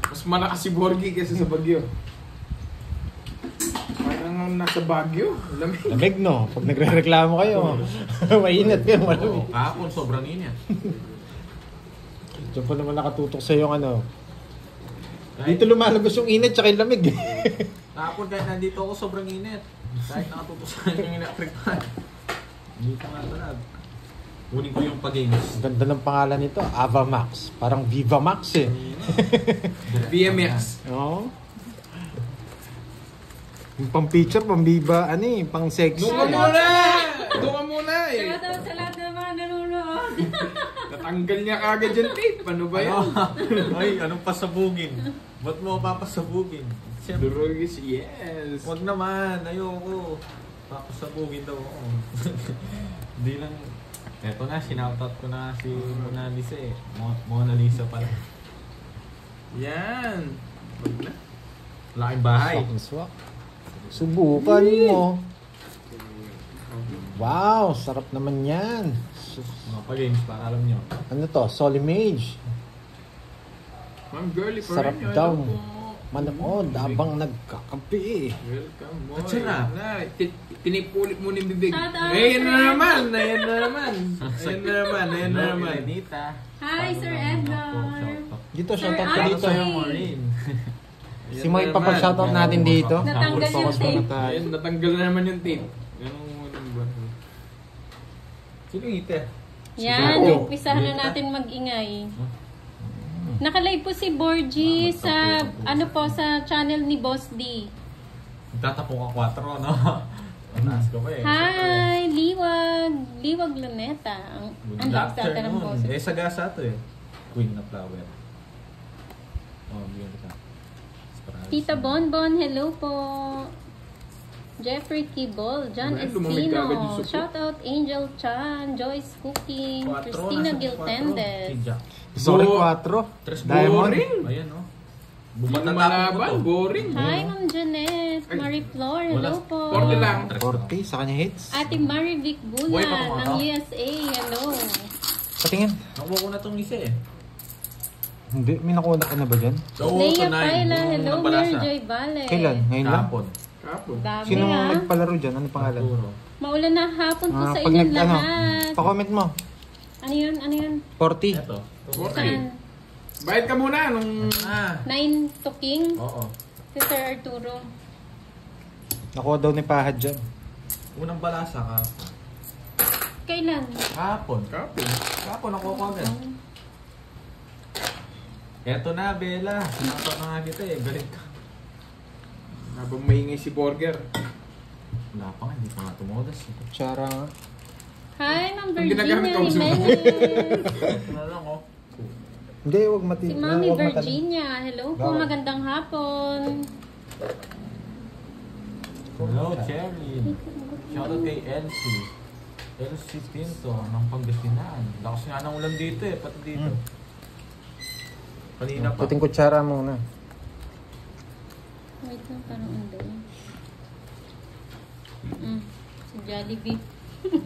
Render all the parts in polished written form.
Mas malakas si Borgie kaysa sa Bagyo. Parang nasa Bagyo. Lamig. Lamig, no? Pag nagre-reklamo kayo, mainit kayo, malamig. Kahapon, sobrang init. Diyan pa naman nakatutok sa yung ano. Dito lumalabas yung init tsaka yung lamig. Kahapon kahit nandito ako, sobrang init. Kahit nakatutok sa yung electric fan. Hindi ko nga talag. Kunin ko yung pag-games. Ganda ng pangalan nito, Avamax. Parang Viva Max eh. BMX. Oo. Yung pang picture, pang Viva, ano eh, pang sexy. Doon ka muna! Doon ka muna eh! Shoutout sa lahat ng mga nanonood. Natanggal niya kagad yung tape. Ano ba yan? Ay, anong pasabugin? Ba't mo papasabugin? Siyempre, Durugis, yes! wag naman. Ayoko. Papasabugin daw ako. Hindi lang. Eto na, sinoutout ko na si Mona Lisa eh. Mona Lisa pala. Yan! Wag na. Laking bahay. Swak. Subukan mo. Wow, sarap naman yan. Mga pa-games para alam nyo. Ano to? Solimage. Ma'am Girlie pa Sarap rin. daw. Ano po? Manood habang nagkakampi eh. Welcome, boy. At sarap. Tinipulit mo ni bibig. Shout out. Ayan na naman! Ayan na naman! Ayan na naman! Ayan na naman! Renita. Hi, Sir Edgar. Dito, Sir shoutout ka Archie. dito. Sa'yo, Maureen. Si Mo yung papag-shoutout natin dito. Natanggal Full focus yung tape. muna tayo. Ayan, natanggal na naman yung tape. Ganun mo naman ba? Sino yung ite? Yan, Oh. umpisahan na natin mag-ingay. Nakalive po si Borgie sa sa channel ni Boss D. Nagtatapong ka 4, no? Mataas ko pa eh. Hi, Liwag. Liwag Luneta. Ang Good lakas natin ng afternoon. boses. Eh, sagasa to eh. Queen na flower. Oh, bigyan kita. Surprise. Tita Bonbon, hello po. Jeffrey Kibol, John Well, lumamig ka agad yung Espino, suko. shout out Angel Chan, Joyce Cooking, 4, Christina nasa 4. Giltendes. Kidja. Gusto ko rin 4. Tres Diamond. boring. Ayan, no? Hindi na malaban. Boring. Hi, Ma'am Janet, Ay, Marie Flor, hello wala. po. 40 lang. 40 sa kanya hits. Ate Marivic Boy, Bulan pa ng to? USA, hello. Patingin. Nakuha ko na tong isa eh. Hindi, may nakuha ka na ba dyan? So, Leia tonight, Paila, yung hello, napalasa. Mary Joy Vale. Kailan? Ngayon lang? Kahapon. Kapon. Dami Sino ah. nagpalaro dyan? Ano pangalan? Arturo. Maulan na hapon po sa Pag inyong nag, ano, lahat. pa-comment mo. Ano yun? Ano yun? 40. Eto. Saan? Bayad ka muna nung... Ah. 9 to King? Oo. Si Sir Arturo. Nakuha daw ni Pahad dyan. Unang balasa ka. Kailan? Kahapon. Kapon. Kahapon ako ko agad. Eto na, Bella. Sinakot na nga kita eh. Galit ka. Habang maingay si Burger. Wala pa nga. Hindi pa nga tumodas. Kutsara nga. Hi, Ma'am Ang ginagamit Virginia ko sa- Jimenez. Ito na lang oh. Hindi, huwag mati. Si Mami huwag matan- Virginia. Hello po, Bawal. magandang hapon. Hello, Cherry. Shoutout kay Elsie. Elsie Pinto ng Pangasinan. Lakas nga ng ulan dito eh. Pati dito. Kanina pa. Puting kutsara muna. Wait lang, parang andun. Si Jollibee.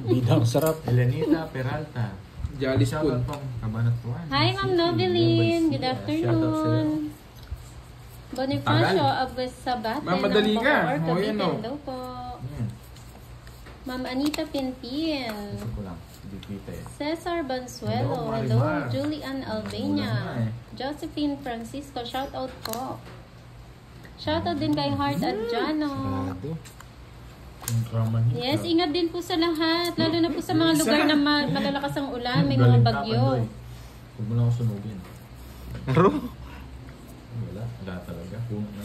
Bidang sarap. Elenita Peralta. Jolly Spoon. Shoutout pang Kabanatuan. Hi, Ma'am Noveline. Good afternoon. Bonifacio Abesabate Ma'am, madali ng ka. Bacoor, Oh, yan, Cavite. oh. Hello po. Hmm. Ma'am Anita Pinpin. Gusto ko lang. Hindi kita eh. Cesar Bansuelo. Hello, Hello. Marimar. Julian Wala Albania. na eh. Josephine Francisco. Shout out po. Shout out din kay Heart Adjano. Sarado. Yung drama niya. Yes, ingat din po sa lahat. Lalo na po sa mga lugar na malalakas ang ulan. May mga Galing ka, bagyo. Pandoy. Huwag mo na ako sunugin. Pero, Wala. Wala talaga. Kung na.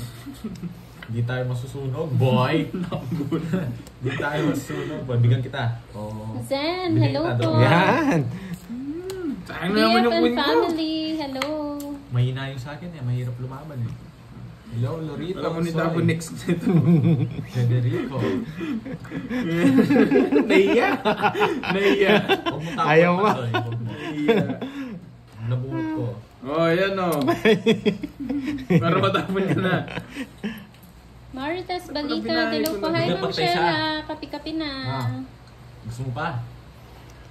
Hindi tayo masusunog, boy. Hindi tayo masusunog, boy. Bigyan kita. Oh. Zen, Bigyan hello kita, po. dalawa. yan. Sayang na naman yung BFN queen ko. family, hello. Mahina yung sa akin eh. Mahirap lumaban eh. Hello, Lorito. Alam mo ni Sorry. Tabo next nito. Federico. Naiya. Naiya. Huwag mo tapon Ayaw pa, mo. Soy. Huwag mo. Naiya. Nabuhot ko. Oh, yan oh. Para matapon ka na. Marites Balika, Ano, binahay hello ko po. na. Hi, Bigyan Ma'am pa tayo isa. Sheila. Kapi-kapi na. Ah. Gusto mo pa?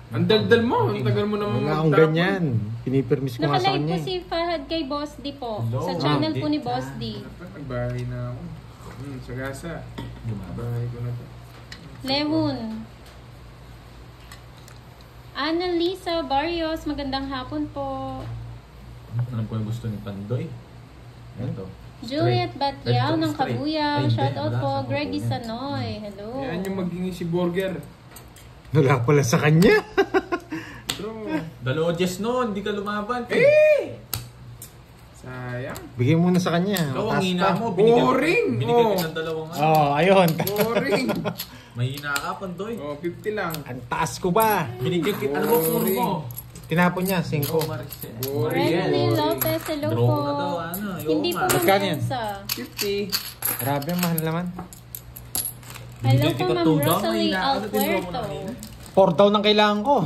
Ang daldal mo. Ang tagal mo naman Wala akong magtapon. ganyan. Pinipirmis ko nga sa Nakalive kanya. po si Fahad kay Boss D po. Hello. Sa channel po ni Ah. Boss D. Nagbahay na ako. Sagasa. Bahay ko na to. Lemon. Annalisa Barrios, magandang hapon po. Alam ko yung gusto ni Pandoy. Ito. Juliet Batiao ng Straight. Kabuyaw. Ay, hindi. Shoutout Wala po. sa Greggy kukunin. Sanoy. Hello. Yan yung maging si Burger. Wala pala sa kanya. Bro. Dalawa Jess noon, hindi ka lumaban. Sayang. Bigyan mo na sa kanya. Ikaw ang Mataas hina pa. mo. Boring, Binigyan oh. ka ng dalawang ano. Oh, ayun. Boring. Mahina ka, Pandoy. Oh, 50 lang. Ang taas ko ba? Binigyan kita. Ano ba puro mo? Tinapon niya, 5. Renly Lopez, hello Draw po. ko na daw, ano. Ayoko Hindi po nga. Magkano yan? mamensa. 50. Grabe, ang mahal naman. Hello Binigyan po, kita Ma'am 2 down, Rosalie mahina ka. Ano din draw mo na Alpuerto. kanina? 4 daw ang kailangan ko.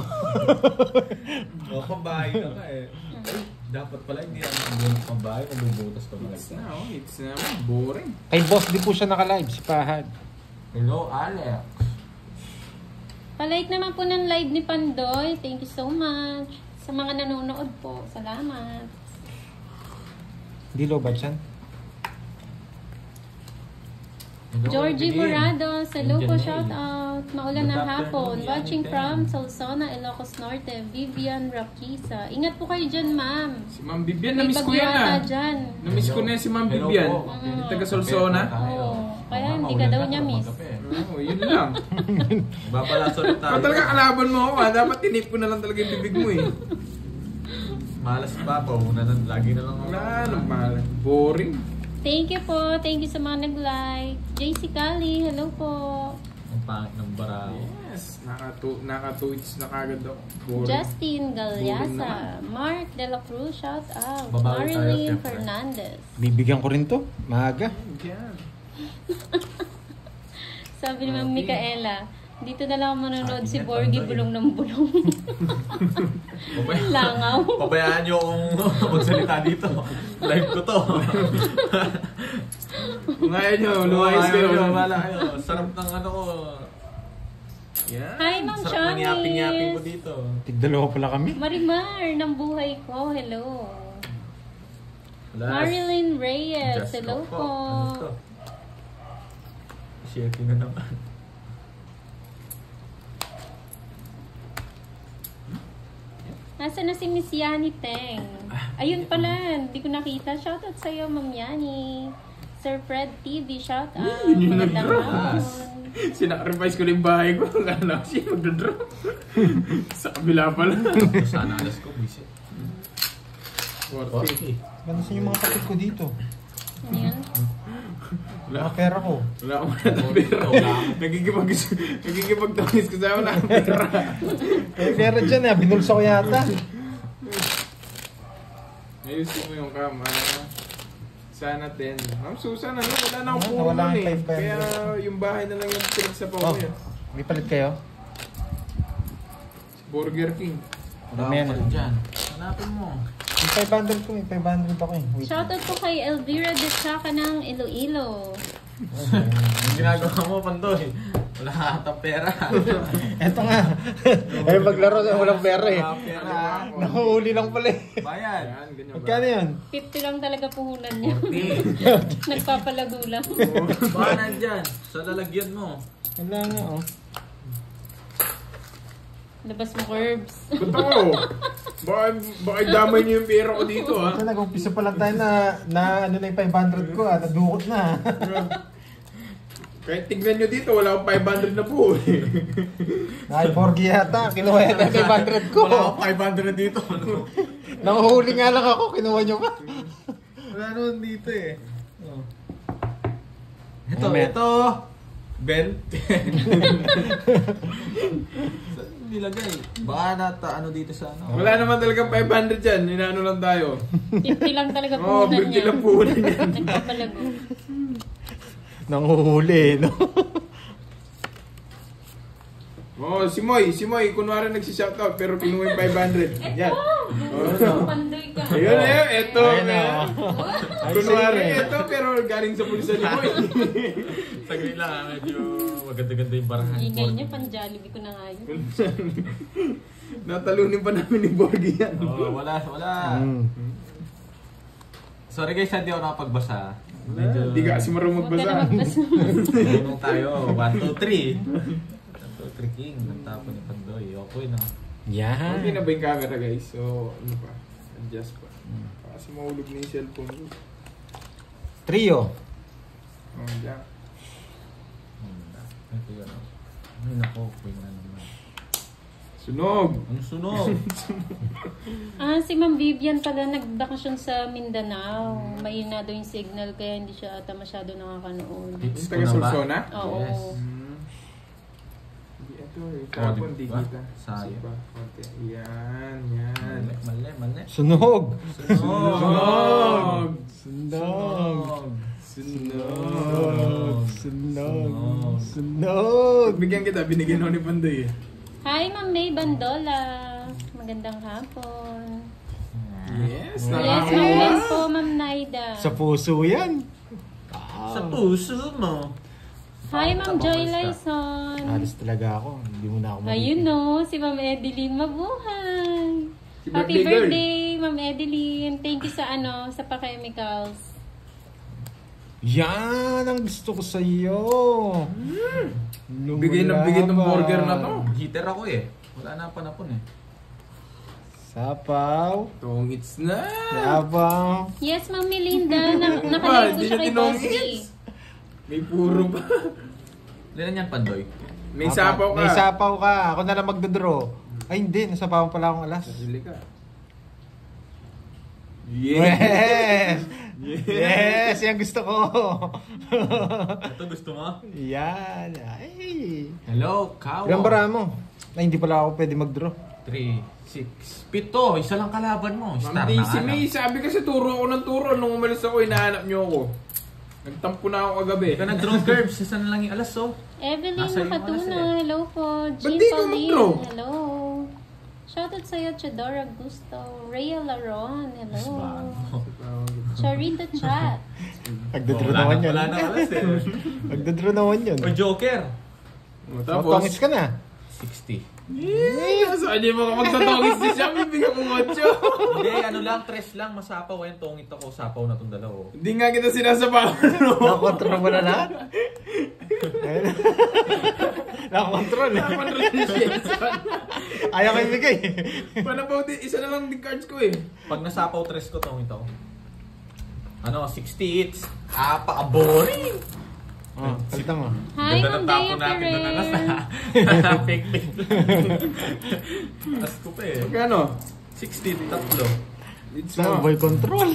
Oh, pambahay ka ka eh. Dapat pala hindi ang pambahay, mabubutas pa pala. Hits na, oh. Hits na. Boring. Kay boss, di po siya naka-live, si Fahad. Hello, Alex. Palike naman po ng live ni Pandoy. Thank you so much. Sa mga nanonood po. Salamat. Di lobat yan. Hello, Georgie Evelyn. Morados, hello po, Janelle. shout out. Maulan Good na hapon. afternoon, Watching Yanni from Ten. Salsona, Ilocos Norte. Vivian Rakisa. Ingat po kayo dyan, ma'am. Si Ma'am Bibian, May na-miss ko bagyo yan ata ah. dyan. Na-miss ko na yan si Ma'am Hello Bibian. po. Taga Solsona. Oo. Kaya hindi ka daw niya miss. Oh, yun lang. Babalaso ulit tayo. Kung talaga kalaban mo ako dapat tinip ko na lang talaga yung bibig mo eh. Malas pa pa. Una na, lagi na lang ako. Wala nang mahal. Boring. Thank you po. Thank you sa mga nag-like. JC Kali, hello po. Ang pangit ng barao. Yes. Naka-tweets na kagad ako. Boring. Justin Boring Galyasa. Mark De La Cruz, shout out. Babawi tayo, Marilyn siyempre. Fernandez. Bibigyan ko rin to. Maaga. Yan. Sabi ni Ma'am Micaela, dito na lang manonood si Ingat, Borgie Pandoy. bulong ng bulong. Langaw. Pabayaan nyo kung magsalita dito. Live ko to. Kung ayaw nyo, lumayas kayo. Wala kayo. Sarap ng ano ko. Yan. Hi, Ma'am Sarap ng yapping-yapping ko Chamis. dito. Tigdalawa pala kami. Marimar ng buhay ko, hello. Marilyn Reyes, Just hello go po. Ano to? Share ko na naman. Nasaan na si Miss Yani Teng? Ayun pala, hindi ko nakita. Shoutout sa'yo, Ma'am Yani. Sir Fred TV, shoutout. Yun yung Magandang nag-draw. hapon. Sinacrifice ko na yung bahay ko. Kala ko siya magdadraw. Sa kabila pala. Sana alas ko, busy. 40. Ganda sa yung mga kapit ko dito. Ano yan? Mga pera ko. Wala akong pera. Nagkikipagtangis ko sa'yo na pera. Eh, pera dyan eh. Binulsa ko yata. Ayusin mo yung kama. Sana 10. Ma'am Susan, ano? Wala na akong Wala puhunan akong eh. 500. Kaya yung bahay na lang yung pinagsapaw Oh, ko yan. may palit kayo? Burger King. Wala Amen. ka dyan. Hanapin mo. May 500 ko. May 500 ako eh. Wait. Shoutout po kay Elvira de Chaca ng Iloilo. Yung ginagawa mo, Pandoy. Wala ka ata pera. Eto nga. Eh, maglaro na walang pera eh. Wala pera. Nakuhuli lang pala eh. Bayan. Yan, ganyan ba? Magkano yun? 50 lang talaga puhunan niya. 40. Nagpapalago lang. Baka nandyan. Sa lalagyan mo. Wala nga oh. Labas mo, Curbs. Ba't ako? Baka damay niyo yung pera ko dito ha. Ito, nag-umpisa pa lang tayo na ano na yung 500 ko ah. Nadukot na. Kahit tignan nyo dito, wala akong 500 na po eh. Ay, Borgie yata. Kinuha yata yung 500 ko. Wala akong 500 dito. Ano? Nanguhuli nga lang ako. Kinuha nyo pa. Wala naman dito eh. Oh. Ito, Mamaya. ito. 20. Nilagay. Baka nata ano dito sa ano. Wala naman talagang 500 dyan. Inaano lang tayo. 50 lang talaga Oo, puhunan 50 niya. lang puhunan yan. Nagpapalago. Nanguhuli, no? Oo, si Moy, kunwari nagsishoutout pero kinuha yung 500. Yan. Pandoy ka. Ayun eh, eto. Ayun na. eh. Kunwari, eto pero galing sa pulisan ni Moy. Saglit lang, medyo maganda-ganda yung barahan. Ingay niya, pan-Jollibee ko na nga yun. Natalunin pa namin ni Borgie yan. Oh, wala. Sorry guys, hindi ako nakapagbasa. Hindi ka kasi marunong Huwag ka na magbasa. magbasa. Tulong tayo. 1, 2, 3. 1, 2, 3 king. Nagtapon ni Pandoy. Okay na. Yan. Okay na ba yung camera guys? So, ano pa? Adjust pa. Kasi mahulog na yung cellphone ko. Trio. Oh, yeah. Ito yun. Ay nako, queen na naman. Sunog! Ano sunog? Si Ma'am Vivian pala nagbakasyon sa Mindanao. Mahina daw yung signal kaya hindi siya ata masyado nakakanood. Hits Taga ko na ba? Sursona? Oo. Yes. Hindi ito eh. Kapon, di diba? kita. Sayang. Sipa, konti. Yan, yan. Mali. Sunog. Sunog! Sunog. Sunog! Sunog. Sunog. Bigyan kita, binigyan ako ni Pandoy eh. Hi, Ma'am May Bandola. Magandang hapon. Yes, Yes, Ma'am nakakawa. Rez po, Ma'am Naida. Sa puso yan. Sa puso mo. Hi, Ma'am Joy Lyson. Alis talaga ako. Hindi mo na ako Ayun no, si Ma'am Edeline mabuhay. Si Happy birthday girl. birthday, Ma'am Edeline. Thank you sa sa pa-chemicals. Yan ang gusto ko sa iyo. Bigay ng bigay ng burger na to. Heater ako eh. Wala na panapon eh. Sapaw. Tongits na! Sapaw. Yes, Ma'am Melinda. Nakalive ko Hindi siya na kay tinongits. Bossy. May puro pa. Ilan yan, Pandoy? May sapaw ka. May sapaw ka. Ako na lang magdodraw. Ay hindi, nasapaw pala akong alas. Sarili ka. Yes! Yes! Yan gusto ko. Ito gusto mo? Yan. Ay. Hello, Kawo. Ilang bara mo? Ay, hindi pala ako pwede mag-draw. 3, 6, 7. Isa lang kalaban mo. Ma'am Star na Daisy nga May, lang. sabi kasi turo ako ng turo. Nung umalis ako, hinahanap niyo ako. Nagtampo na ako kagabi. Ikaw nag-draw curves. Isa na lang yung alas oh. Evelyn Nasa iyo Makatuna. muna sila. Hello po. Ba't Jean di ka Pauline. mag-draw? Hello. Shoutout sa'yo, Chedora Gusto. Rhea Laron. Hello. Isbahan mo. Charita Chat. Magdodraw naman yun. Wala na alas eh. Magdodraw naman yun. O Joker. Tongits ka na. 60. Saan yung mga magtatongis niya siya? Bibigyan mo 8. Hindi, ano lang, 3 lang. Masapaw. Ayan, tungit ako. Sapaw na itong dalawa. Hindi nga kita sinasabahan. Nakakontrol mo na lahat? Nakakontrol eh. Ayaw kayo bigay. Panabaw din, isa na lang din cards ko eh. Pag nasapaw 3 ko, tungit ako. Ano, 60 hits. Paka-boring. Oh, kalitan mo. Hi, Ganda Ma'am ng tapo Dea natin doon alas na. Ferrer. Fake. Alas ko pa eh. Magkano? 60, tatlo. Leads Sa mo. boy control.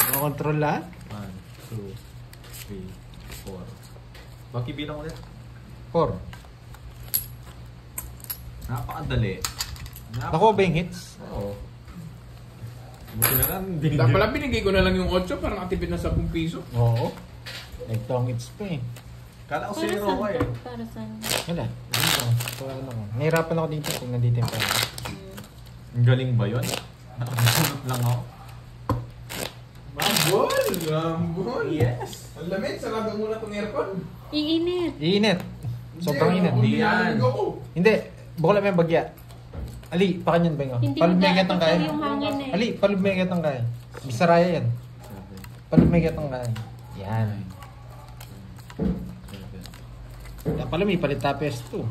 Nakakontrol lahat? 1, 2, 3, 4. Baki bilang ulit. 4. Napakadali. Nakuha ba yung hits? Oo. Buti na lang. Dapat pala binigay ko na lang yung 8 para nakatipid na 10 piso. Oo. Nag-tongits pa eh. Kala ko Para zero saan ka eh. to? Para saan? Wala. Ano ko. Nahirapan ako dito kung nandito yung pera. Ang galing ba yun? Nakasunod lang ako. Mambol! Mambol! Yes! Ang lamig, sarado muna tong aircon. Iinit. Iinit. Sobrang init. Hindi yan. Hindi. Bukla may bagya. Ali, pakanyan ba nga? Hindi mo Palumegit ang kaya. dapat yung hangin eh. Ali, palumegit ang kaya. Bisaraya yan. Palumegit ang kaya. Yan. Pala may palit tapes to.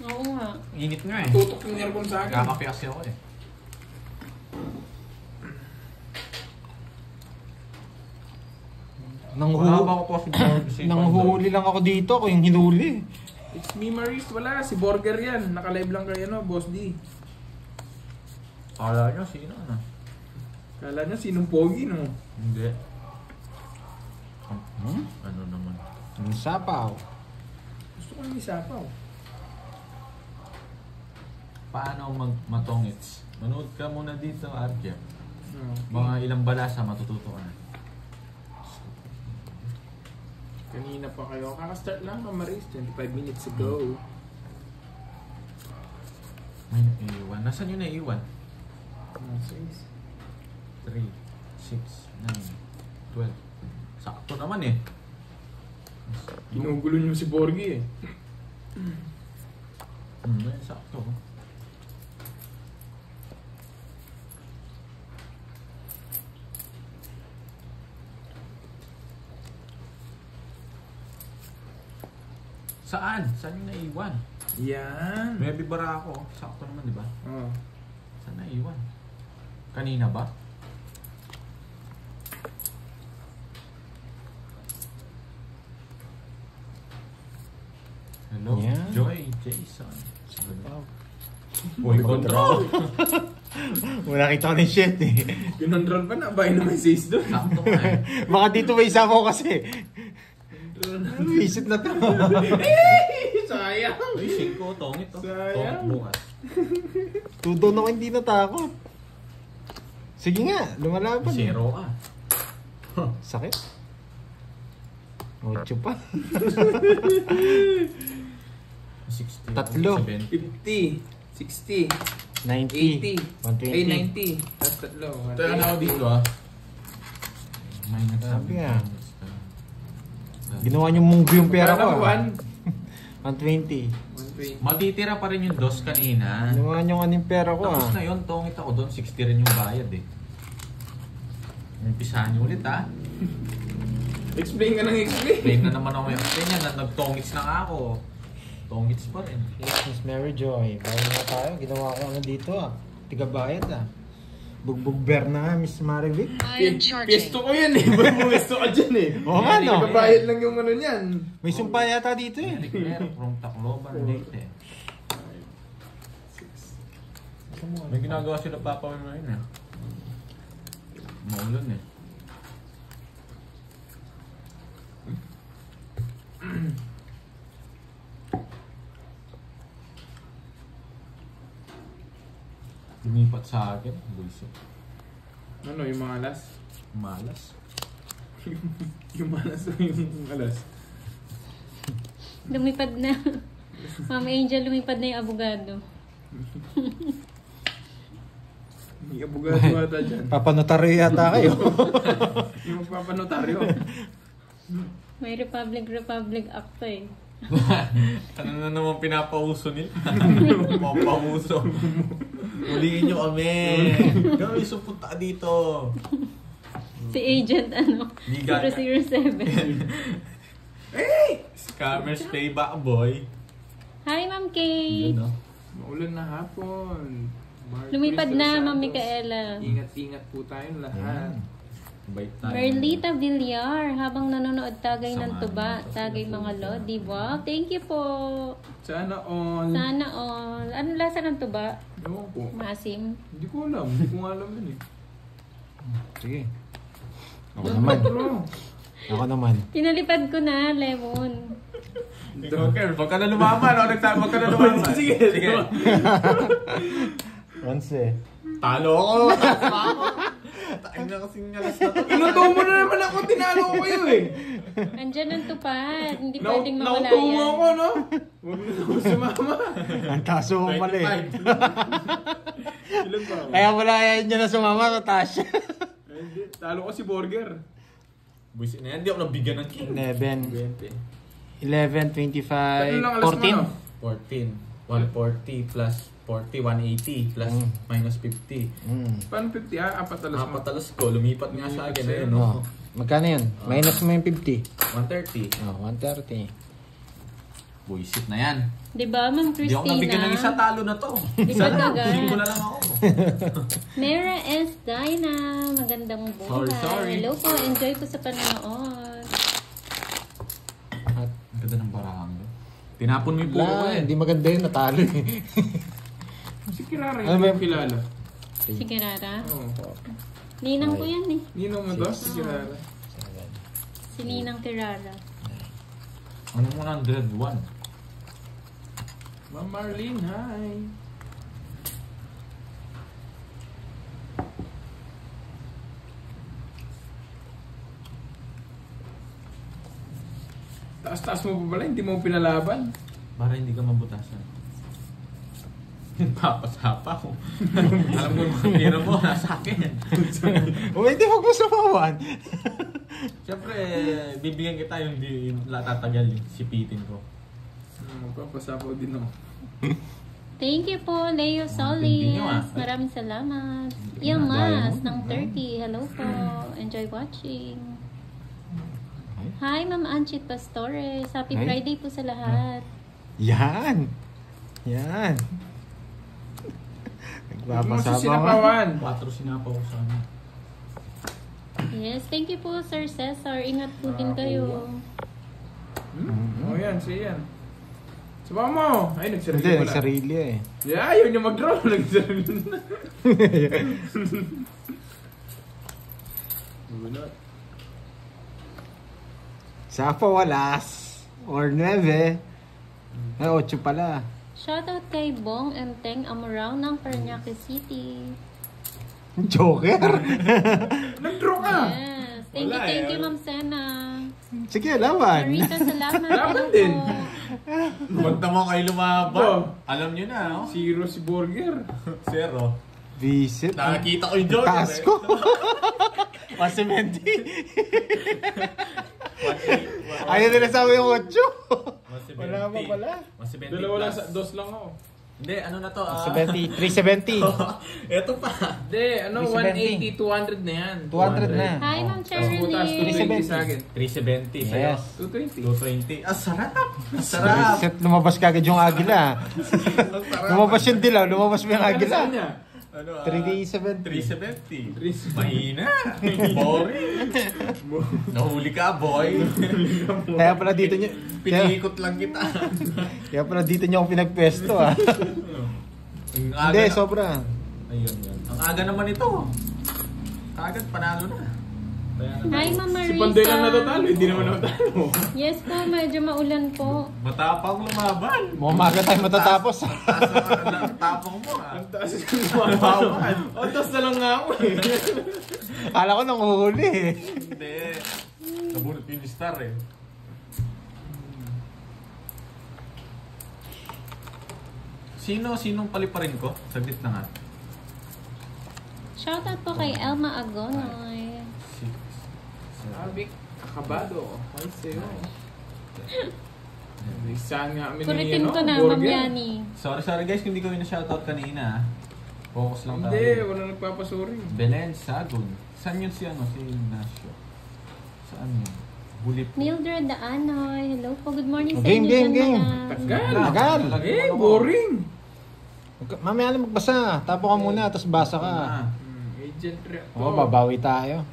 Oo nga. Init nga eh. Tutok yung aircon sa akin. Kakape kasi ako eh. Wala ba ako possible? Nanghuhuli lang ako dito. Ako yung hinuli. It's me, Maris. Wala, si Burger yan. Naka-live lang kayo, no? Boss D. Kala nyo, sino na? Kala niya, sinong pogi, no? Hindi. Ano naman? Ang sapaw. Gusto ko yung isapaw. Paano matongits? Manood ka muna dito, Arjem. No. Mga ilang balasa matututo ka na. Kanina pa kayo. Kaka-start lang, Maris. 25 minutes ago. May naiiwan. Nasaan yun naiiwan? 3, 6, 9, 12. Sakto naman eh. Ginugulo niyo si Borgie, eh. Sakto. Saan? Saan yung naiwan? Yan. May bibara ako. Sakto naman, di ba? Oh. Saan naiwan? Kanina ba? Hello, Yan. Joy, Jason. Wow. Boy, control. Wala kita ko ng shit eh. Kinontrol pa na. Bahay na may sis doon. Sakto nga eh. Baka dito may isa ko kasi. Visit na to. Sayang. Uy, 5, tongit to. Sayang. Tongit bukas. Tudon ako hindi natakot. Sige nga, lumalaban. 0 ah. Sakit. 8 pa. 60. Tatlo. 70. 50. 60. 90. 80. Ay, 120. 90. Tapos tatlo. Tayo na ako dito ah. Minus Sabi 7. nga. Ginawa niyong movie yung pera ko ah. 120. 120. Matitira pa rin yung dos kanina. Ginawa niyo nga yung pera ko Tapos ah. na yun, tongit ako doon. 60 rin yung bayad eh. Umpisahan niyo ulit ah. Explain ka ng explain. Explain na naman ako yung explain yan. Nag-tongits na nga ako. Tongits pa rin. Yes, Miss Mary Joy. Bayan na tayo. Ginawa ko ano dito ah. Tigabayad ah. Bugbog bear na Miss Marivic. Piesto ko yan eh. Ba't mo piesto ka dyan eh? Oo nga no. Nakabayad lang yung ano niyan. May sumpa yata dito eh. Declare from Tacloban, Leyte. May ginagawa sila Papa Will ngayon eh. Maulan eh. Lumipat sa akin, buisit. Ano, yung mga alas? Malas. Yung alas o yung alas? Lumipad na. Mama Angel, lumipad na yung abogado. May abogado ata dyan. Papanotaryo yata kayo. Yung magpapanotaryo. May Republic Act to eh. Ano na naman pinapauso nila? Papauso. Uliin nyo kami. Kami supunta dito. Si Agent ano? Liga. 007. Scammers payback boy. Hi, Ma'am Kate. Yun no? Maulan na hapon. Merry Lumipad Christmas, na, Ma'am Santos. Micaela. Ingat-ingat po tayong lahat. Bait tayo. Merlita Villar, habang nanonood tagay ng Samahan tuba, mo. tagay mga lodi. Wow, thank you po. Sana all. Sana all. Ano lasa ng tuba? Ewan ko. Maasim. Hindi ko alam. Hindi ko nga alam yun eh. Sige. Ako naman. Ako naman. Pinalipad ko na, lemon. Okay, wag ka na lumaman. Wag ka na lumaman. Sige. Once eh. Talo ako. Tayo na kasing alas na to. Inuto mo na naman ako. Tinalo ko kayo eh. Andyan ang tupad. Hindi pwedeng mawala Nauto mo yan. ako, no? Huwag na ako sumama. Ang taso mo pala eh. 25. Ilan ba ako? Kaya wala yan niya na sumama sa Tasha. Ay, hindi. Talo ko si Burger. Buisit na yan. Hindi ako nabigyan ng king. 11, 20. 11, 25, Tatlong lang alas mo, no? 14. 140 plus 40, 180 plus minus 50. Paano 50 ah? Apat alas mo. Apat alas ko. Lumipat nga sa akin. Ayun, No. no? Magkano yun? Minus mo yung 50. 130. Oh, 130. Buisit na yan. Diba, Ma'am Hindi ako nabigyan ng isa, Christina? talo na to. Di ba dagat? Hindi ko na lang ako. Mera S. Dina, magandang buhay. Sorry. Hello po, enjoy po sa panonood. At Ang ganda ng barang. Tinapon mo yung puro ko wala, eh. hindi maganda yun, natalo eh. Si Kirara Ano ba yung yung- kilala. Si Kirara. Oo. Ninang ko yan eh. Nino mo to? Si Kirara. Si Ninang Kirara. Ano mo 101? Ma'am Marlene, hi. Taas-taas mo pa pala, hindi mo pinalaban. Para hindi ka mabutasan. Papasapa ko. Alam ko yung pira mo, nasa akin. O, hindi mo ko sumawan. Siyempre, bibigyan kita yung di tatagal yung sipitin ko. Magpapasapaw din ako. Thank you po, Leo Hindi Solis. nyo, Maraming salamat. Hindi nyo, Ilmas dahil mo. ng Turkey. Hello po. Enjoy watching. Hi, Ma'am Anchit Pastores. Happy Hi. Friday po sa lahat. Yan. Yan. Huwag mo sa Nagpapasama ka. sinapawan. 4 sinapaw ko sana. Yes, thank you po, Sir Cesar. Ingat po din kayo. Oh, yan, siya yan. Sabaw mo! Ay, nagsarili Hindi, pala. nagsarili eh. Yeah, ayaw niya mag-draw. Nagsarili na. Bunot. Sapa walas. Or 9. Ay, 8 pala. Shoutout kay Bong and Teng Amorao ng Parañaque City. Joker. Nag-draw ka! Yes. Wala Thank you, eh. Ma'am Sena. Sige, laban. Marita, salamat. Laban Hello din. po. Huwag naman kayo Oh. lumaban. Alam nyo na, no? Zero si Burger. 0. Visit. Nakakita ko yung Joker. Taas ko. Masementi. Ayaw nila sabi yung 8. Wala pa pala. Mas 70 Dalawa lang, plus. dos lang ako. Hindi, ano na to? 70. 370. Ito pa. Hindi, ano, 370. 180, 200 na yan. 200 na. Hi, Ma'am Tapos Cheryl butas, Lee. 220 sa akin. 370 sa'yo. Yes. 220. 220. Ah, sarap! Sarap! Reset, lumabas kagad yung agila. Lumabas yung dilaw, lumabas mo yung Ano agila. saan niya? Ano, 370. 370. Mahina. Boring. Nahuli ka, boy. Kaya pala dito nyo, Pinikot lang kita. kaya pala dito nyo ako pinagpesto ah. Ang aga Hindi, na- sobra. Ayun, yun. Ang aga naman ito. Agad, panalo na. Kaya na- Hi, Ma'am Marisa. Si Panday lang natatalo, hindi naman natatalo. Yes po, medyo maulan po. Matapang lumaban. Mumaga tayo matatapos. Ang tapang mo, ah. Ang taas yung lumaban. O, taas na lang nga ako eh. Kala ko nang uhuli eh. Hindi. Nabunot yung star eh. Sinong paliparin ko? Saglit na nga. Shoutout po kay Elma Agonoy. Sabi, kakabado. Ay, sa'yo. Saan nga kami Kuritin ano, ko na, Ma'am Burger? Yani. Sorry guys, kung hindi ko yung shoutout kanina. Focus lang tayo. Hindi, wala nagpapasuri. Belen Sagun. Saan yun si Ignacio? Saan yun? Bulip. Mildred Daanoy. Hello po. Good morning sa Game, inyo game, dyan, game. madam. Tagal. Tagal. Eh, boring. Mamaya na magbasa. Tapo ka muna, tapos basa ka. Agent Reactor. Oo, babawi tayo.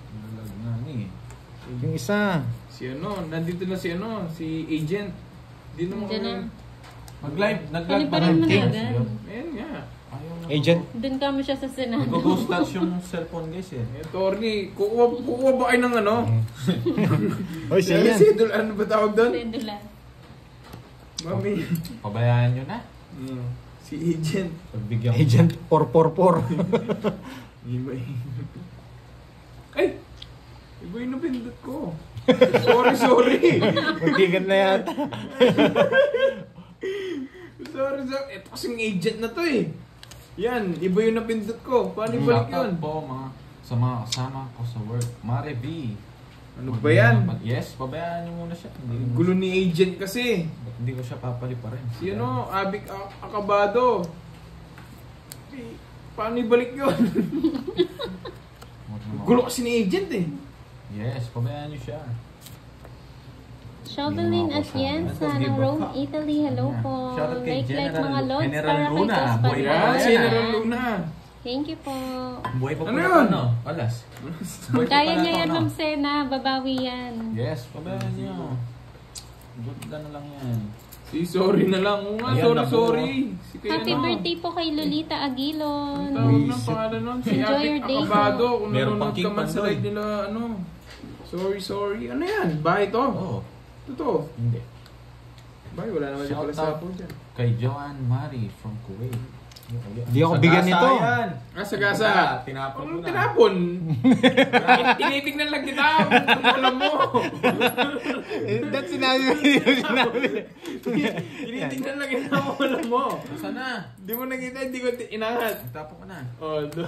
Nalag na ni. Yung isa. Si ano, nandito na si ano, si Agent. Di naman Diyan na. Mag-live ba Paliparin mo na King? agad. Ayan nga. Ayaw na. Agent. Doon kamo siya sa Senado. Nag-ghost touch yung cellphone guys eh. Eh, Torny, kukuha ba kayo ng ano? Hoy, siya yan. Schedule, ano ba tawag doon? Pendulan. Mami. Pabayaan nyo na. Si Agent. Pagbigyan ko. Agent 444. Iba Ay! Iba yung napindot ko. Sorry. Magtigan na yata. Sorry. Ito kasing agent na to eh. Yan, iba yung napindot ko. Paano ibalik yun? Shoutout po sa mga kasama ko sa work. Mare B. Ano ba yan? Yes, pabayaan nyo muna siya. Hindi, Gulo ni agent kasi. Ba't hindi ko siya papaliparin? Si ano, Abik Akabado. Eh, paano ibalik yun? Gulo kasi ni agent eh. Yes, pabayaan nyo siya. Shovelin Atienza ng Rome, Italy. Hello po. Shoutout kay Like General- mga lods General para kay Luna. Tos Boy, Yan, Ayan, si ah. General Luna. Thank you po. Buhay pa Ano pala yun? ano? Alas. Buhay pa Kaya pala niya to, yan, ano? Ma'am Sena. Babawi yan. Yes, pabayaan nyo. Good na lang yan. Si sorry na lang. Oo nga, Ayan, sorry. Si kay Happy ano, birthday po kay Lolita ang Aguilon. tawag ng pangalan nun. Si Enjoy your Abik day, Akabado. Kung Meron nanonood pang ka King man sa Pandoy. live nila, ano. Sorry. Ano yan? Bahay to? Oo. Totoo. Hindi. Bahay, wala naman siya pala Shout sa out apo dyan. kay Joanne Marie from Kuwait. Di ako bigyan nito. Ah, sagasa. Tinapon mo Anong na. tinapon? Tinitignan lang kita. Kung alam mo. That's sinabi mo. Tinitignan lang kita kung alam mo. Sana. Di mo nakita, hindi ko inangat. Tapon ko na. Oh, do.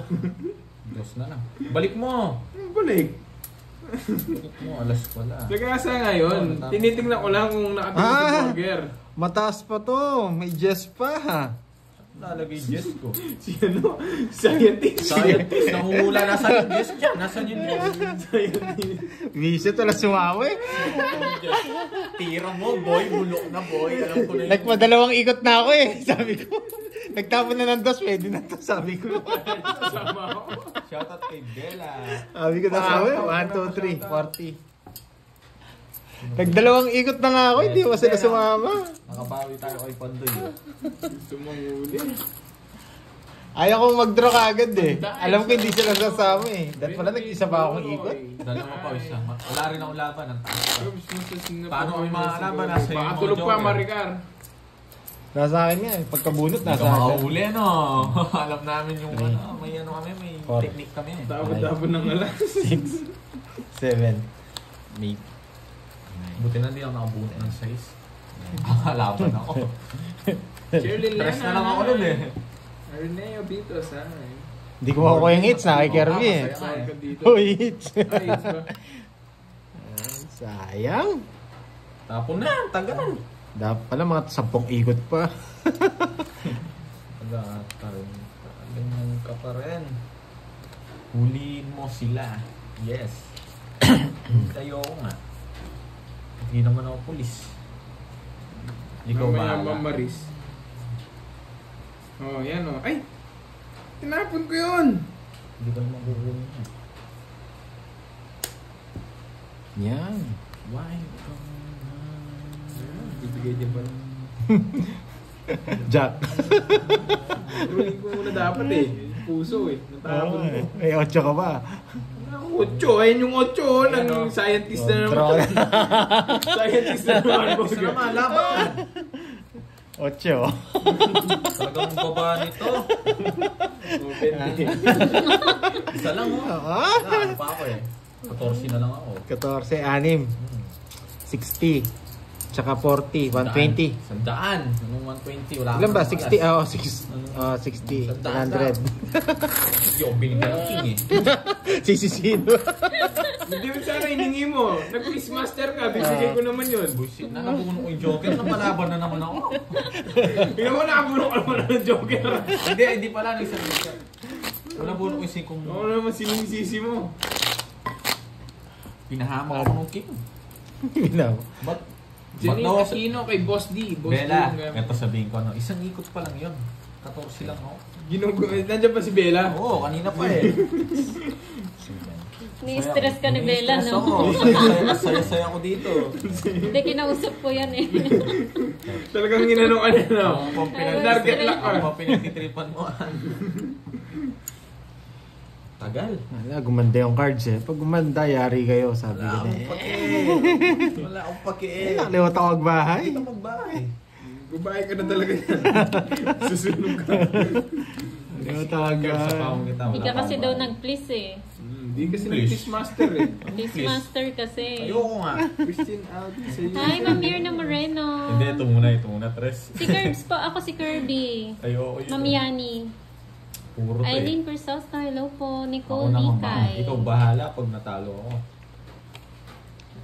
Diyos na lang. Balik mo. Balik. Mo, alas pala. Nagkasa ngayon, tinitingnan ko lang kung nakatingin sa burger. Mataas pa to. May Jess pa. Lalagay Jess ko. Si ano? Scientist. Scientist, nanguhula. Nasaan yung Jess dyan? Nasaan yung Jess? Visit, wala sumawi. Tira mo, boy. Bulok na, boy. Alam ko na yun. Like, madalawang ikot na ako eh. Sabi ko. Nagtapon na ng dos, pwede na to. Sabi ko. Kasama ako. Shoutout kay Bella. Sabi ko na nga, 1, 2, 3, 40. Nagdalawang ikot na nga ako, hindi mo sila sumama. Nakabawi tayo kay Pandoy. Sumanguli. Ayaw kong mag-draw kagad eh. Alam ko hindi sila sasama eh. Dahil pala nag-isa pa akong ikot. Dalawa pa isa. Wala rin akong laban. Ang taas pa. Paano Paano kami makakalaban? Nasa iyo Baka mga tulog pa, Joker. Maricar. Nasa akin nga eh. Pagkabunot Hindi nasa ka akin. makahuli, no? Alam namin yung ano, may ano kami, may Four. technique kami. Tapos ng alas. 6, 7, 8. Buti na hindi ako nakabuti ng size. Nakalaban ako. Shirley Tres na lang ako nun eh. Arneo Bitos, ha? Hindi ko makukuha yung hits, nakikirby eh. Saan ka dito? Oh, hits. Ay, hits ba? Sayang. Tapon na, tagal. Dapat pala mga 10 ikot pa. Tagal. Ganyan ka pa rin. Huliin mo sila. Yes. Tayo ko nga. Hindi naman ako pulis. Ikaw Mamaya bahala. mamaris. Oh, yan oh. Ay! Tinapon ko yun! Hindi ko naman kukunin yan. Yan. Why? Bibigay niya pala. Jack. Tuloy ko muna dapat eh. Puso eh. Natapon ko. May 8 ka ba? 8, ayun yung 8 ng scientist na naman. Scientist na naman. Isa naman, laban! 8. Talagang baba nito. Isa lang oh. Ah? Ano pa ako eh. 14 na lang ako. 14, 6, 60. Tsaka 40, 120. 100. Anong 120? Wala Ilan ba? akong 60? alas. 60. 60. 100. Yung binigyan ng king eh. Sisisino. Hindi mo sana hiningi mo. Nag-quiz master ka, bibigay ko naman yun. Bullshit na, nabuno ko yung Joker. Napalaban na naman ako. Tingnan mo, nakabuno ka naman ng Joker. Hindi pala. Nabuno ko yung singkong Ako naman sinisisi mo. Pinahamak ako ng king. Binaw. Ba't Janine daw- Aquino kay Boss D. Boss Bella, D yung ito sabihin ko ano, isang ikot pa lang yun. 14 lang ako. nandiyan pa si Bella. Oo, kanina pa eh. Ni-stress ka ni Bella, Ni-stress no? ako. Saya-saya ako dito. Hindi, kinausap ko yan eh. Talagang ginano ka niya, no? Ako pa Target lock ka. Ako pa pinagtitripan mo. Tagal. Wala, gumanda yung cards eh. Pag gumanda, yari kayo, sabi Wala ko na akong eh. pake. Wala akong pake. Nakaliwat ako magbahay. Hindi ka magbahay. Babae ka na talaga yan. Susunog ka. Nakaliwat ako magbahay. Hindi ka kasi daw nag-please eh. Hindi kasi nag-quiz master eh. Please master kasi. Ayoko nga. Christine Aldi sa'yo. Hi, Ma'am Mirna Moreno. Hindi, ito muna, Tres. Si Curbs po. Ako si Kirby. Ayoko yun. Ma'am Yani. Puro to eh. Eileen Persosta. Hello po. Ako Nicole naman Dikay. Ikaw bahala pag natalo ako.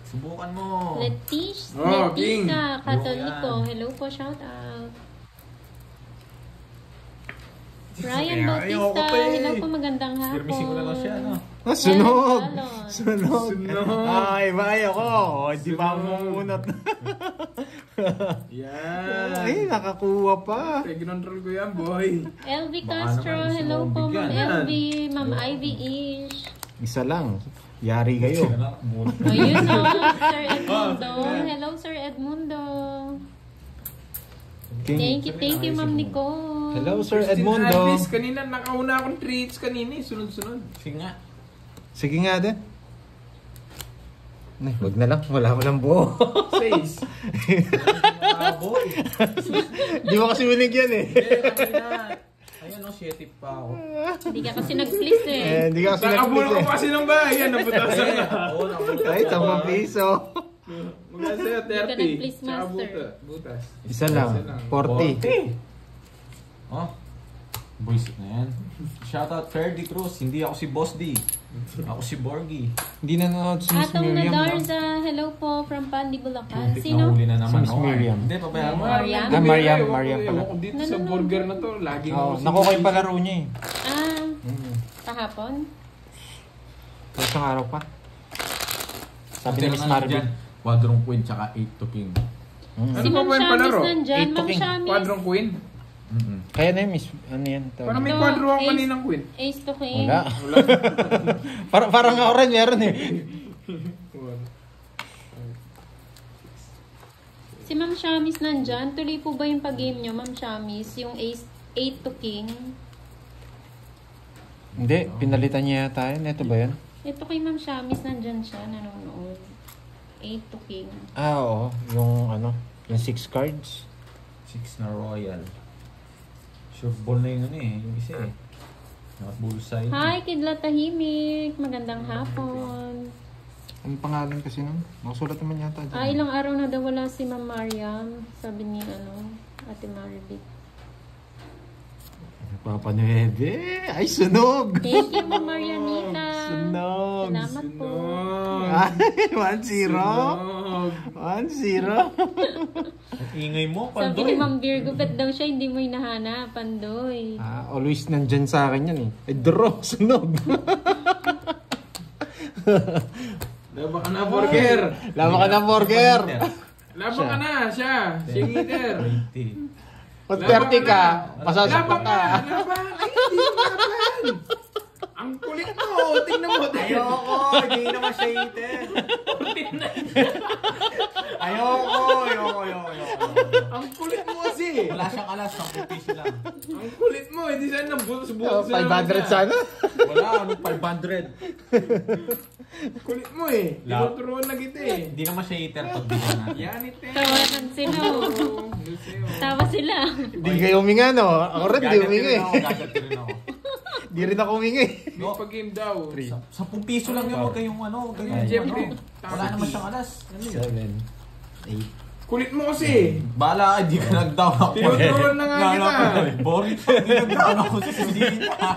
Subukan mo. Leticia Oh, King. Katoliko. Yan. Hello po. Shout out. Ryan Ayoko Bautista. pa eh. Hello po. Magandang hapon. Kirmisin ko na lang siya, no? Ah, sunog! Salon. Sunog! Sunog. Ay, bay ako! Hindi pa ako mamunot. Yan. Ay, nakakuha pa. Kaya ginontrol ko yan, boy. LV Baka Castro. naman, Hello gusto po. mong Ma'am bigyan. LV. Ma'am Ivy Ish. Isa lang. Yari kayo. Ayun o. Sir Edmundo. Hello, Sir Edmundo. Thank you, Ma'am Nicole. Hello, Sir Christine Edmundo. Alvis, kanina nakauna akong treats kanina eh. Sunod-sunod. Sige nga. Sige nga din. Ay, wag na lang. Wala ko lang buo. Says. Boy. Di mo kasi binigyan eh. Kanina. Ayun o, 7 pa ako. Hindi ka kasi nag-please eh. Hindi ka kasi Nakabulo ko nag-please kasi ng bayan. Naputasan ka. Oo, nabulat eh. Ay, ako. 10 piso. Magkano sa'yo? 30. nag-please, Tsaka master. butas. Isa lang. 40. 40. Oh. Boys na yan. Shoutout Ferdy Cruz. Hindi ako si Boss D. Ako si Borgie. Hindi na nanonood si Miss Atong Miriam. Nadarza, hello po from Pandi, Bulacan. Muntik Sino? na huli na naman. Si Miss Miriam. Hindi, pabayaan mo. Mariam? Ah, Mariam pala. Ewan ko dito sa burger na to. Laging Oo, nakuha yung palaro niya eh. Ah, kahapon? Pero isang araw pa. Sabi ni Miss Marvin. Quadrong Queen tsaka 8 to King. Ano Si pa Ma'am ba yung Shamis palaro? nandyan. Eight to Ma'am king. Shamis. Quadrong Queen? Kaya na yun, Miss. Ano yan? Parang may Ito, quadro ang ace. kaninang Queen. Ace to King. Wala. Parang ako rin meron eh. Si Ma'am Shamis nandyan. Tuloy po ba yung pag-game nyo, Ma'am Shamis? Yung Ace 8 to King. Hindi, pinalitan niya yata yun. Ito ba yan? Ito kay Ma'am Shamis nandyan siya. Nanonood. 8 to King. Ah, oo. Yung ano, yung 6 cards. 6 na Royal. Sure ball na yung ano eh. Yung isa eh. Not bullseye. Hi, Kidla Tahimik. Magandang hapon. Anong pangalan kasi nun? Nakasulat naman yata dyan. Ilang araw na daw wala si Ma'am Mariam. Sabi ni Ate Maribik. Papa Nueve. Ay, sunog! Thank you, Ma'am Marianita. Sunog! Salamat po. Ay, 1-0. 1-0. Ang ingay mo, Sabi Pandoy. ni Ma'am Virgo, ba't daw siya hindi mo hinahanap, Pandoy? Always nandyan sa akin yan eh. Ay, draw, sunog. Laban ka na, burger. Lama ka na, burger. Laban ka na, siya. Si Eater. 20. Pag 30 ka, pasasapak Laban ka. Laban. Ay, hindi mo laban. Ang kulit mo. Tingnan mo. Ayoko, hindi naman siya iten. Ayoko. Ang kulit mo kasi. Wala siyang alas, 10 piso lang. Ang kulit mo. Hindi sana nabutos-butos. 500 sana. Wala, anong 500? Kulit mo eh. Tinuturuan na kita eh. Hindi naman siya iter pag bigyan natin. Yan ite. Tawanan sila. Tawa sila. Hindi kayo huminga, no? Ako rin, di huminga eh. Gagatirin ako. Di rin ako huminga eh. May pag-game daw. 10 piso lang yun, huwag kayong ano. Kayong Jeffrey. Wala naman siyang alas. 7, 8. Kulit mo kasi. Bala ka, di ka nag-down ako. Tinuturuan na nga kita. Boring ka, di nag-down ako sa sisita.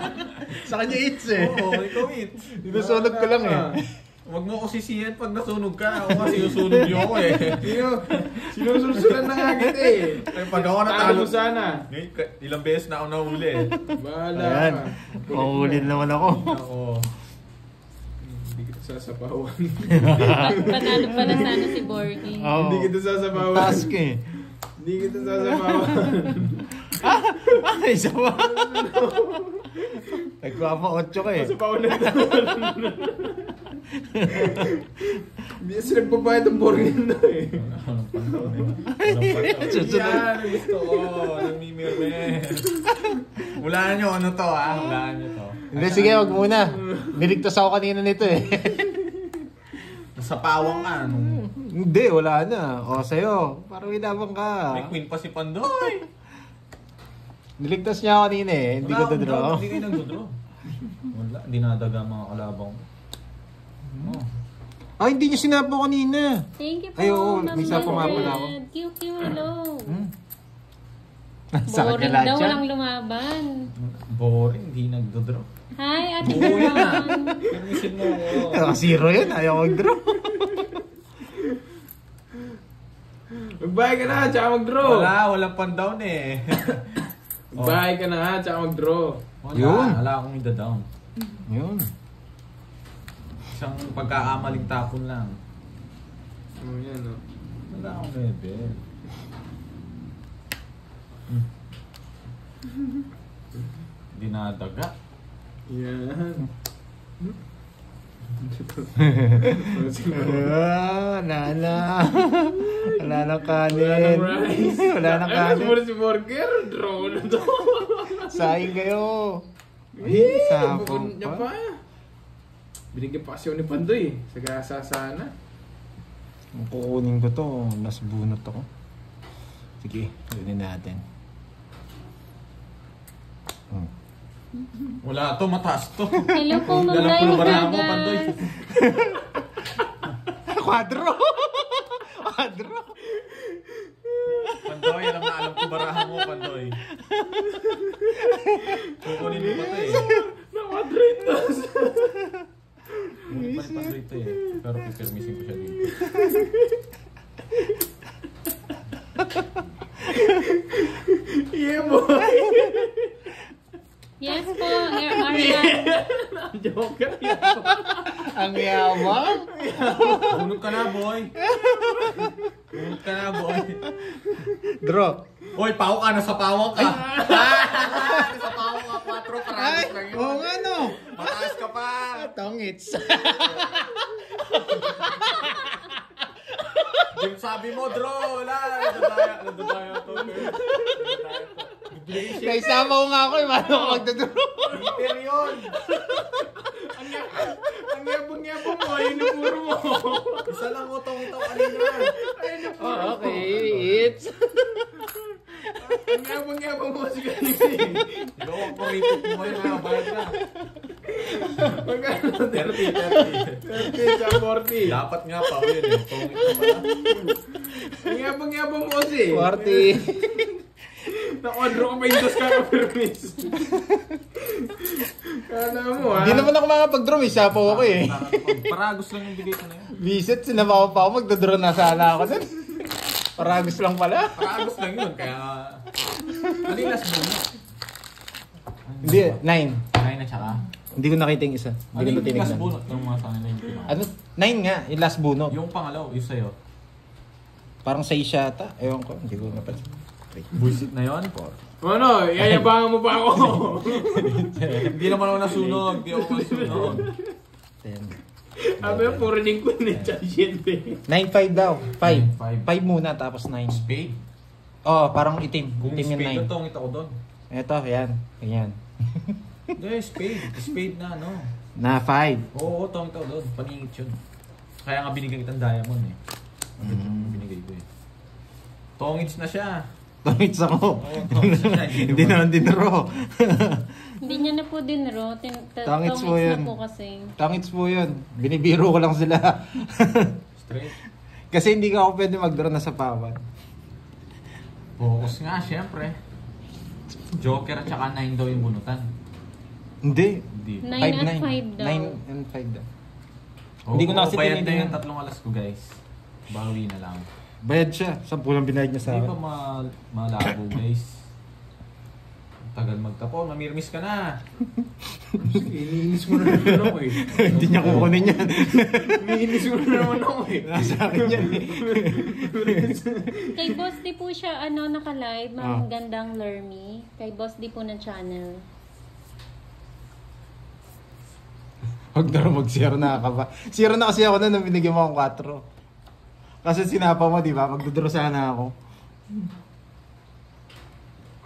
Sa kanya 8 eh. Oo, ikaw it. Sinusunog ko lang eh. Huwag mo ko sisiyan pag nasunog ka. Ako kasi susunog yun ako eh. Sinusulsulan na nga kita eh. Ay, pag ako Talo natalo mo sana. ilang beses na ako nahuli eh. Bahala Ayan. ka. Mahulin naman ako. Ako. Hindi kita sasapawan. Panalo pala sana si Borgie. Oo. Hindi kita sasapawan. Task eh. Hindi kita sasapawan. Isa pa. Nagpapa 8 ka eh. Sasapawan na kita. Hindi kasi nagbabayad ang borgin na eh. Anong panahon eh. Anong panahon. Susunod. Yan, gusto ko. Nagmimirme. Hulaan nyo ano to ah. Hulaan nyo to. Hindi, sige, wag muna. Niligtas ako kanina nito eh. Nasa pawang ka. Hindi, wala na. O, sa'yo. Parang inabang ka. May queen pa si Pandoy. Niligtas niya ako kanina eh. Hindi ko dadraw. Hindi kayo nag-draw. Wala. Dinadaga mga kalabang. Oh. Ah, hindi niya sinapo kanina. Thank you po, Ay, oo, Ma'am may sapo nga pala ako. Jared. QQ, hello. Sa kanya Boring lahat daw, yan. walang lumaban. Boring. Hindi nag-draw. Hi, Ate Oo yan ah. Ron. Permisin mo ako. Zero yun. Ayaw mag-draw. Magbayad ka na, tsaka mag-draw. Walang pan-down eh. Magbayad ka na, tsaka mag-draw. Yun. Wala akong ida-down. Yun. Isang pagkaamaling tapon lang. Oh, yan o. Wala akong level. Dinadaga. Yan. Wala na. Wala na Wala kanin. nang rice. Wala na Ay, kanin. sumuli si Burger. Draw na to. Saing kayo. Eh, Sapang bukod niya pa. pa. Binigyan pa kasi ako ni Pandoy. Sagasa sana. Kung kukunin ko to, mas bunot ako. Sige, kunin natin. Wala to, mataas to. Hello po, Ma'am Dalang Laila pulubara mo, Pandoy. Gagas. Quadro! Quadro! Pandoy, Pandoy, alam ko barahan mo, Pandoy. Kukunin mo pa ito eh. Naka-Doritos. Kukunin pa ni Pandoy ito eh. Pero pipirmisin ko siya dito. Yeah, boy. Yes po, Arian. Joker. Ang yaman. Hulog ka na, boy. Hulog ka na, boy. Draw. Hoy, paw ka. Nasa pawang ka. Nasa pawang ka. 4 parados lang yun. Oo nga no. Mataas ka pa. Tongits. Yung sabi mo, draw. Wala. Nadadaya to. Naisama ko nga ako eh. Paano ko magdadraw? Peter yun. Ang yabang-yabang mo, ayun na puro mo. Isa lang utong ito kanina. Ayun na puro mo. Okay, it's... Ang yabang-yabang mo si Ganisi. Gawang ko repeat mo yun ha. Bayad ka. Magkano? 30. 30 sa 40. Dapat nga pa yun eh. Tungit ka pala. Ang yabang-yabang mo kasi. 40. Na-order ko pa yung dos kaka-permis. Kala mo ha? Hindi naman ako makapag-draw. May sapo ako eh. Paragos lang yung bigay ko na yun. Visit, sinama ko pa ako. Magdadraw na sana ako nun. Paragos lang pala. Paragos lang yun. Kaya... Ano yung last bonus? Hindi, 9. 9 na tsaka. Hindi ko nakita yung isa. Ano Hindi ko yung last tinignan. bonus? Yung mga sana na yung pinaka. Ano? 9 nga, yung last bunot. Yung pangalaw, yung sa'yo. Parang 6 yata. Ewan ko, hindi ko napansin. Buisit na yun? Ano? Yayabangan mo pa ako. Hindi naman ako nasunog. Hindi ako nasunog. 10. Sabi mo, puro lingkod ni Chachente. 9-5 daw. 5. 5. 5 muna, tapos 9. Spade. Oh, parang itim. Kung Itim yung spade 9. ito, ang ito ko doon. Ito, yan. Ganyan. Hindi, spade. Spade na ano. Na 5. Oo, ito ko doon. Paningit yun. Kaya nga binigyan kitang diamond eh. Binigay ko eh. Tongits na siya. Tongits ako. Tongits na siya. Hindi naman dinro. Hindi niya na po din, Ro. Tongits po na yun. po kasi. Tongits po yun. Binibiro ko lang sila. Straight. Kasi hindi ka ako pwede mag-draw na sa pawan. Focus nga, syempre. Joker at saka 9 daw yung bunutan. Hindi. Hindi. 9 at 5 daw. 9 and 5 daw. Oh, Hindi ko na kasi bayad na tinitingnan. yung 3 alas ko, guys. Bawi na lang. Bayad siya. 10 lang binayad niya sa Hindi pa akin. malabo, guys. Tagal magtapo, mamirmis ka na. Iniinis mo na naman ako eh. Hindi niya kukunin yan. Iniinis mo na naman ako eh. Nasa akin yan eh. Kay Boss D po siya, naka-live. Ang gandang Lermy. Kay Boss D po ng channel. Huwag na rin mag-zero na ka ba? Zero na kasi ako na nung binigyan mo akong 4. Kasi sinapa mo, di ba? Magdodraw sana ako.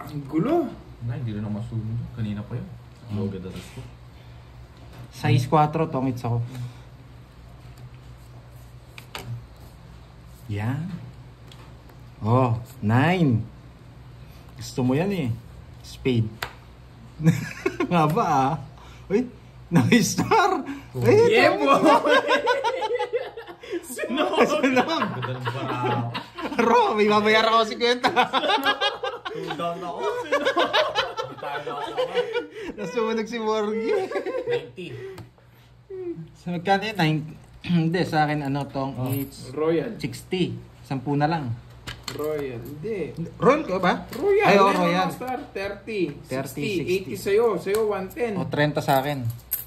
Ang gulo. Hindi rin ako masunod. Kanina pa yun. Loga datas ko. Size 4, tongits ako. Yan. Oh, 9. Gusto mo yan eh. Spade. Nga ba ah? Uy, naka-star. Yeah, boy! Sunog. Ganda ng bara ako. Ro, may mabayaran ako 50. Two down ako. Tayo na ako. Nasunog si Morgie. 90. So, magkano yun? 9. Hindi, sa akin ano tong it's Royal. 60. 10 na lang. Royal. Hindi. Royal ka ba? Royal. Ay, oh, Lemon Royal. Star, 30. 30, 60. 80 sa'yo. Sa'yo, 110. O, 30 sa akin.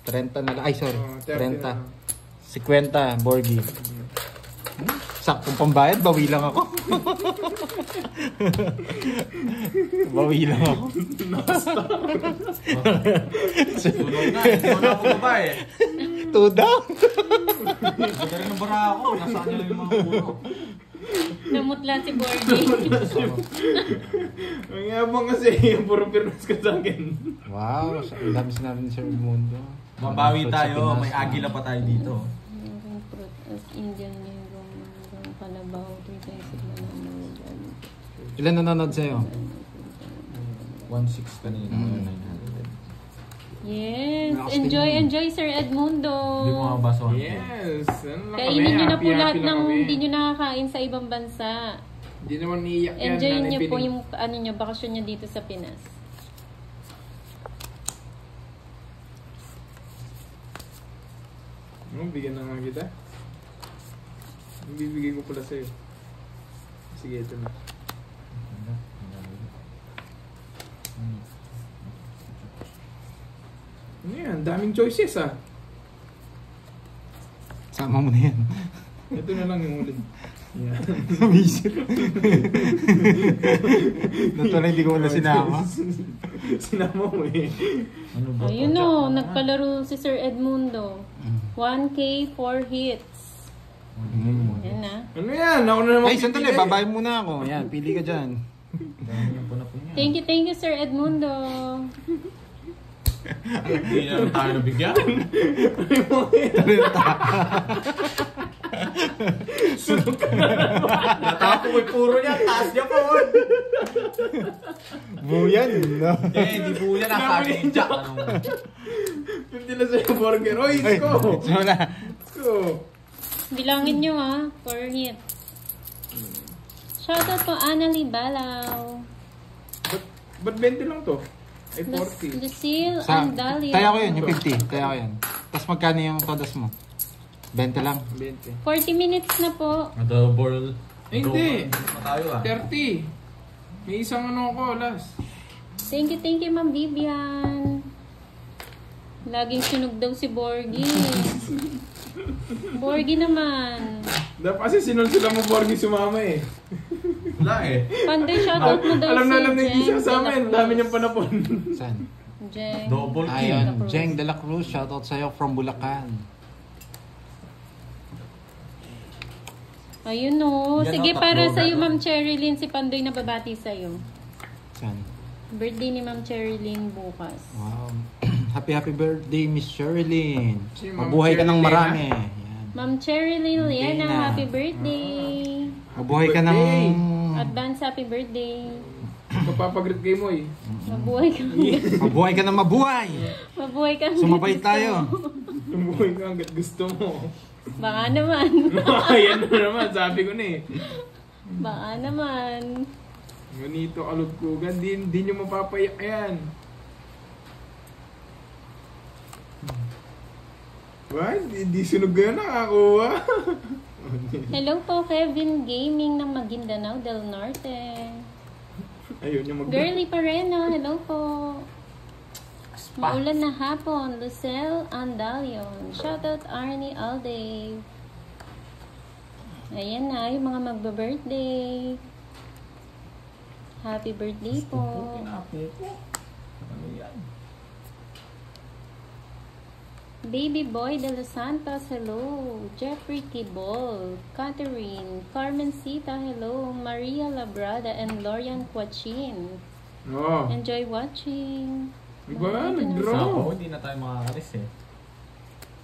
30 na lang. Ay, sorry. Oh, 30 na 30. 50, lang. Borgie. Saktong pambayad, bawi lang ako. Bawi lang ako. Sunog na. Hindi ko na ako baba eh. 2 down. Ganda rin ng bara ako. Nasaan nila yung mga puro. Namutla si Bordy. Ang yabang kasi yung puro pirmas ka sa akin. Wow, ang dami sinabi ni Sir Mundo. Mabawi tayo. May agila pa tayo dito. Indian yung kalabaw. Ilan nanonood sa'yo? 1.6 kanina. 900. Yes. Nakasting Enjoy Sir Edmundo. Hindi ko mabasa. Yes. Ano na kami? Kainin nyo na po Happy lahat lang ng kami. hindi nyo nakakain sa ibang bansa. Hindi naman iiyak yan. Enjoy Nanay niyo po Pining. yung ano niyo, bakasyon niyo dito sa Pinas. Bigyan na nga kita. Bibigay ko pala sa'yo. Sige, ito na. Ano yan? Daming choices ah. Sama mo na yan. Ito na lang yung ulit. Yan. Visit. Natuloy, hindi ko wala sinama. Sinama mo eh. Ano ba? Ayun o, nagpalaro si Sir Edmundo. 1K, 4 hits. Yan na. Ano yan? Ako na naman. Ay, sandali, babae muna ako. Yan, pili ka dyan. Dami ng punapun niya. Thank you, Sir Edmundo. Hindi na lang tayo nabigyan. Natapo ko puro niya. Taas niya po. Buyan, no? Hindi po yan. Nasa akin yung jack. Hindi na sa'yo burger. Oy, Ay, isko! wala. Isko! Bilangin nyo ha, 4 hits. Shoutout po Annalie Balaw. Ba't 20 lang to? Ay, 40. Lucille Sa, Andalio. taya ko yun, yung 50. Taya ko yan. Tapos magkano yung todas mo? 20 lang. 20. 40 minutes na po. Double. Hindi. Na tayo 30. May isang ano ko, last. Thank you, Ma'am Vivian. Laging sunog daw si Borgie. Borgie naman. Dapat kasi sinulsula mo Borgie sumama eh. Wala eh. Panday, shoutout mo daw Alam na si alam na hindi siya Jeng sa de la amin. Cruz. Dami niyang panapon. Saan? Jeng. Double kill. Ayun, Cruz. Jeng de la Cruz, shoutout sa'yo from Bulacan. Ayun o. Yan, Sige, tatlo, para sa'yo, gano'n. Ma'am Cherilyn, si Pandoy na babati sa'yo. Saan? Birthday ni Ma'am Cherilyn bukas. Wow. Happy birthday, Miss Sherilyn. Si Ma'am Mabuhay ka ng Sherilyn, marami. Yan. Ma'am Cherilyn Liena, na. happy birthday. Mabuhay ka ng... Advance happy birthday. Kapapagrit kay mo eh. Mabuhay ka. Mabuhay ka ng mabuhay. Mabuhay ka. Sumabay tayo. Tumuhay ka hanggat gusto mo. Baka naman. Ayan na naman, sabi ko na eh. Baka naman. Ganito kalugkugan, di nyo mapapayak yan. What? Hindi sunog ka nakakuha. Hello po, Kevin Gaming ng Maguindanao del Norte. Ayun yung Girly Pareno, hello po. Maulan na hapon, Lucelle Andalion. Shoutout Arnie Alday. Ayan na, yung mga magba-birthday. Happy birthday po. Ano yan? Baby Boy de los Santos, hello. Jeffrey Kibol, Catherine, Carmencita, hello. Maria Labrada and Lorian Quachin. Oh. Enjoy watching. Diba? Sa Nag-draw. ako, hindi na tayo makakalis eh.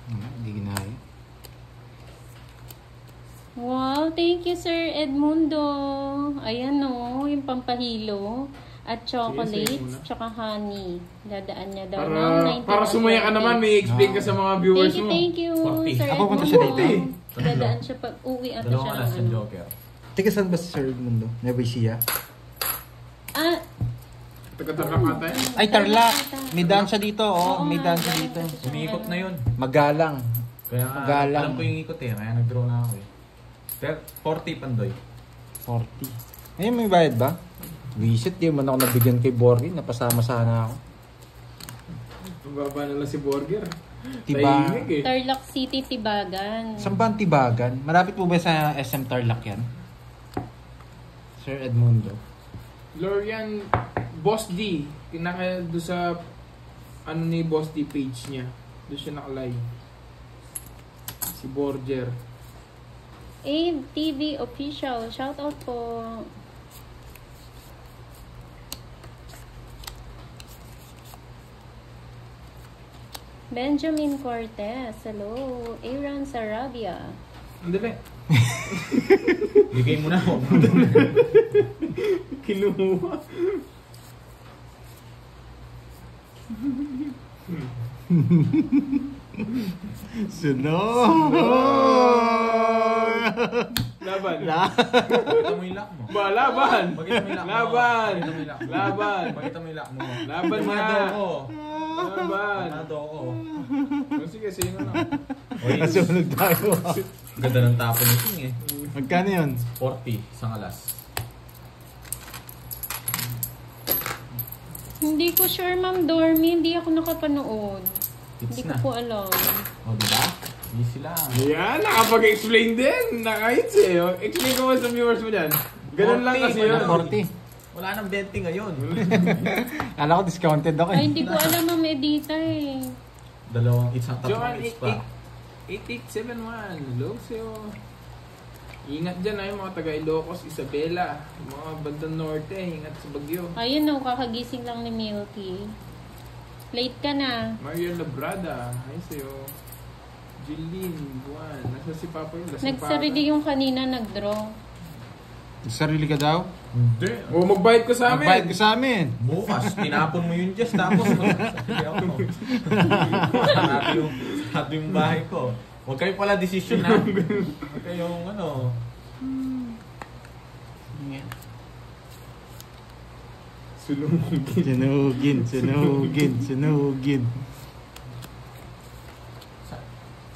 Hindi ginaya. Wow, thank you Sir Edmundo. Ayan o, yung pampahilo. At Sige, sa'yo chocolates, muna. tsaka honey. Dadaan niya daw ng 91 Para sumaya ka naman, may explain ka sa mga viewers mo. Thank you, 40. Sir Ako, punta Edmundo. siya dito eh. Dadaan siya pag uwi ata Dalawa siya ka na ng sa ano. Joker. Teka, saan ba si Sir Edmundo? Nueva Ecija? Ah, Taga-tarap ata yan. Ay, Tarlac! May dance siya dito, oh. Oo May nga, dance siya galing dito. kasi siya Umiikot ng na yun. Magalang. Kaya nga, Galang. alam ko yung ikot eh. Kaya nag-draw na ako eh. Pero 40 Pandoy. 40. Ayun, may bayad ba? Visit, di man ako nabigyan kay Borgie. Napasama sana ako. Ang baba na lang si Burger. Tiba. Tahimik eh. Tarlac City, Tibagan. Saan ba ang Tibagan? Malapit po ba sa SM Tarlac yan? Sir Edmundo. Lorian, Boss D. Kinaka doon sa ano ni Boss D page niya. Doon siya nakalive. Si Borger. Ave TV Official, shoutout po. Benjamin Cortez, hello. Aaron Sarabia. Andali. Bigay mo na ako. Kinuha. Sunod! laban. Pakita mo yung lock mo. Ba, laban! Pakita mo yung lock mo. Laban! Pakita mo yung lock mo. Laban! Pakita mo yung lock mo. Laban Tumado nga! ako. Laban! Tumado ako. O sige, sino na? Oy, Nasunog tayo. ganda ng tapo ni King eh. Magkano yun? 40, isang alas. Hindi ko sure, Ma'am Dormy. Hindi ako nakapanood. It's Hindi ko na. po alam. O, diba? Easy lang. Yan, nakapag-explain din. Nakahits eh. O, explain ko sa viewers mo dyan. Ganun lang 40, kasi wala yun. 40. Wala nang 20 ngayon. Kala ko discounted ako Ay, eh. hindi ko alam, Ma'am Edita eh. Dalawang isang tatlong Joan, hits pa. 8871. Hello sa'yo. Ingat dyan ay mga taga Ilocos, Isabela. Mga bandang norte, ingat sa bagyo. Ayun no, kakagising lang ni Milky. Late ka na. Mario Labrada, hi sa'yo. Jeline, Buwan. Nasa si Papa yun? Lasing Nagsarili yung kanina, nag-draw. Sarili ka daw? Hindi. O, magbayad ko sa amin. Magbayad ka sa amin. Bukas, tinapon mo yun Jess, tapos sabi ako. Sarado yung bahay ko. Huwag kayo pala desisyon ha. Huwag kayong ano. Sulungin. Sunugin.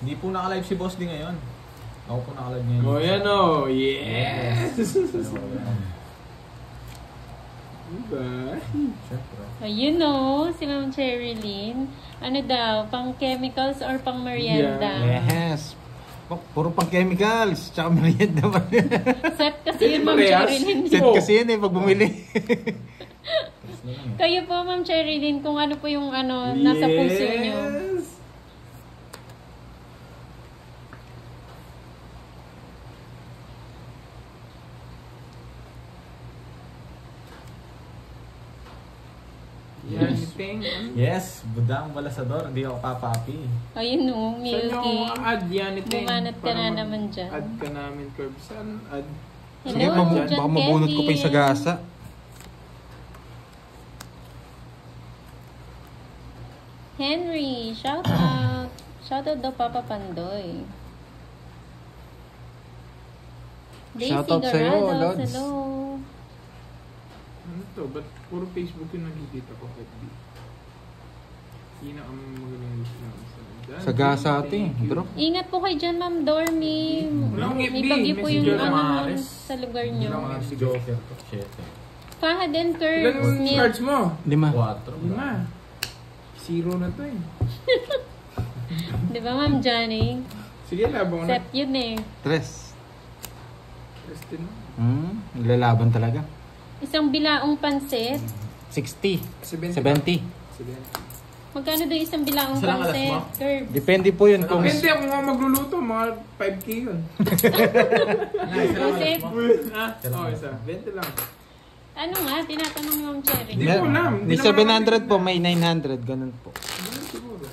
Hindi po naka-live si Boss D ngayon. Ako po naka-live ngayon. O, yan o. Yes! Diba? Siyempre. Ayun no, si Ma'am Cherilyn. Ano daw, pang chemicals or pang merienda? Yes. Puro pang chemicals. Tsaka merienda naman. Set kasi yun, Ma'am Parehas. Cherilyn. Set kasi yun eh pag bumili. Tapos na lang eh. Kayo po, Ma'am Cherilyn, kung ano po yung ano, nasa puso nyo. Yes! Yan, ting. Yes, budang balasador. Hindi ako papapi. Ayun no, Saan Milky. yung add yan, ting? Bumanat ka na naman dyan. Add ka namin, Curb. Saan add? Sige, Hello, John baka mabunot ko pa yung sagasa. Henry, shout out. Shout out daw Papa Pandoy. Daisy Shout out sa'yo, Garados, Lods. hello. Ano to? Ba't puro Facebook yung nakikita ko? FB. Hindi na kami magaling na Sagasa ating, bro. Ingat po kayo dyan, Ma'am Dormy. Walang May FB, bagyo po yung Messenger ano mga nun Ares. sa lugar nyo. Mga si Joker ko. Shit. Fahad and Ilan Curves, yung Neil. cards mo? 5. 4. 5. Zero na to eh. Di ba, Ma'am Johnny? Sige, labang na. Set yun eh. 3. Testin mo. Lalaban talaga. Isang bilaong pansit. 60. 70. 70. 70. Magkano daw isang bilaong Isa lang alas pansit? mo? Curve. Depende po yun kung... Hindi ako nga magluluto, mga 5K yun. Pusit. Ha? Oo, isa. 20 lang. Ano nga? Tinatanong ni Ma'am Cherry. Hindi ko alam. May Hindi naman 700 po, may 900. Ganun po. Ano siguro?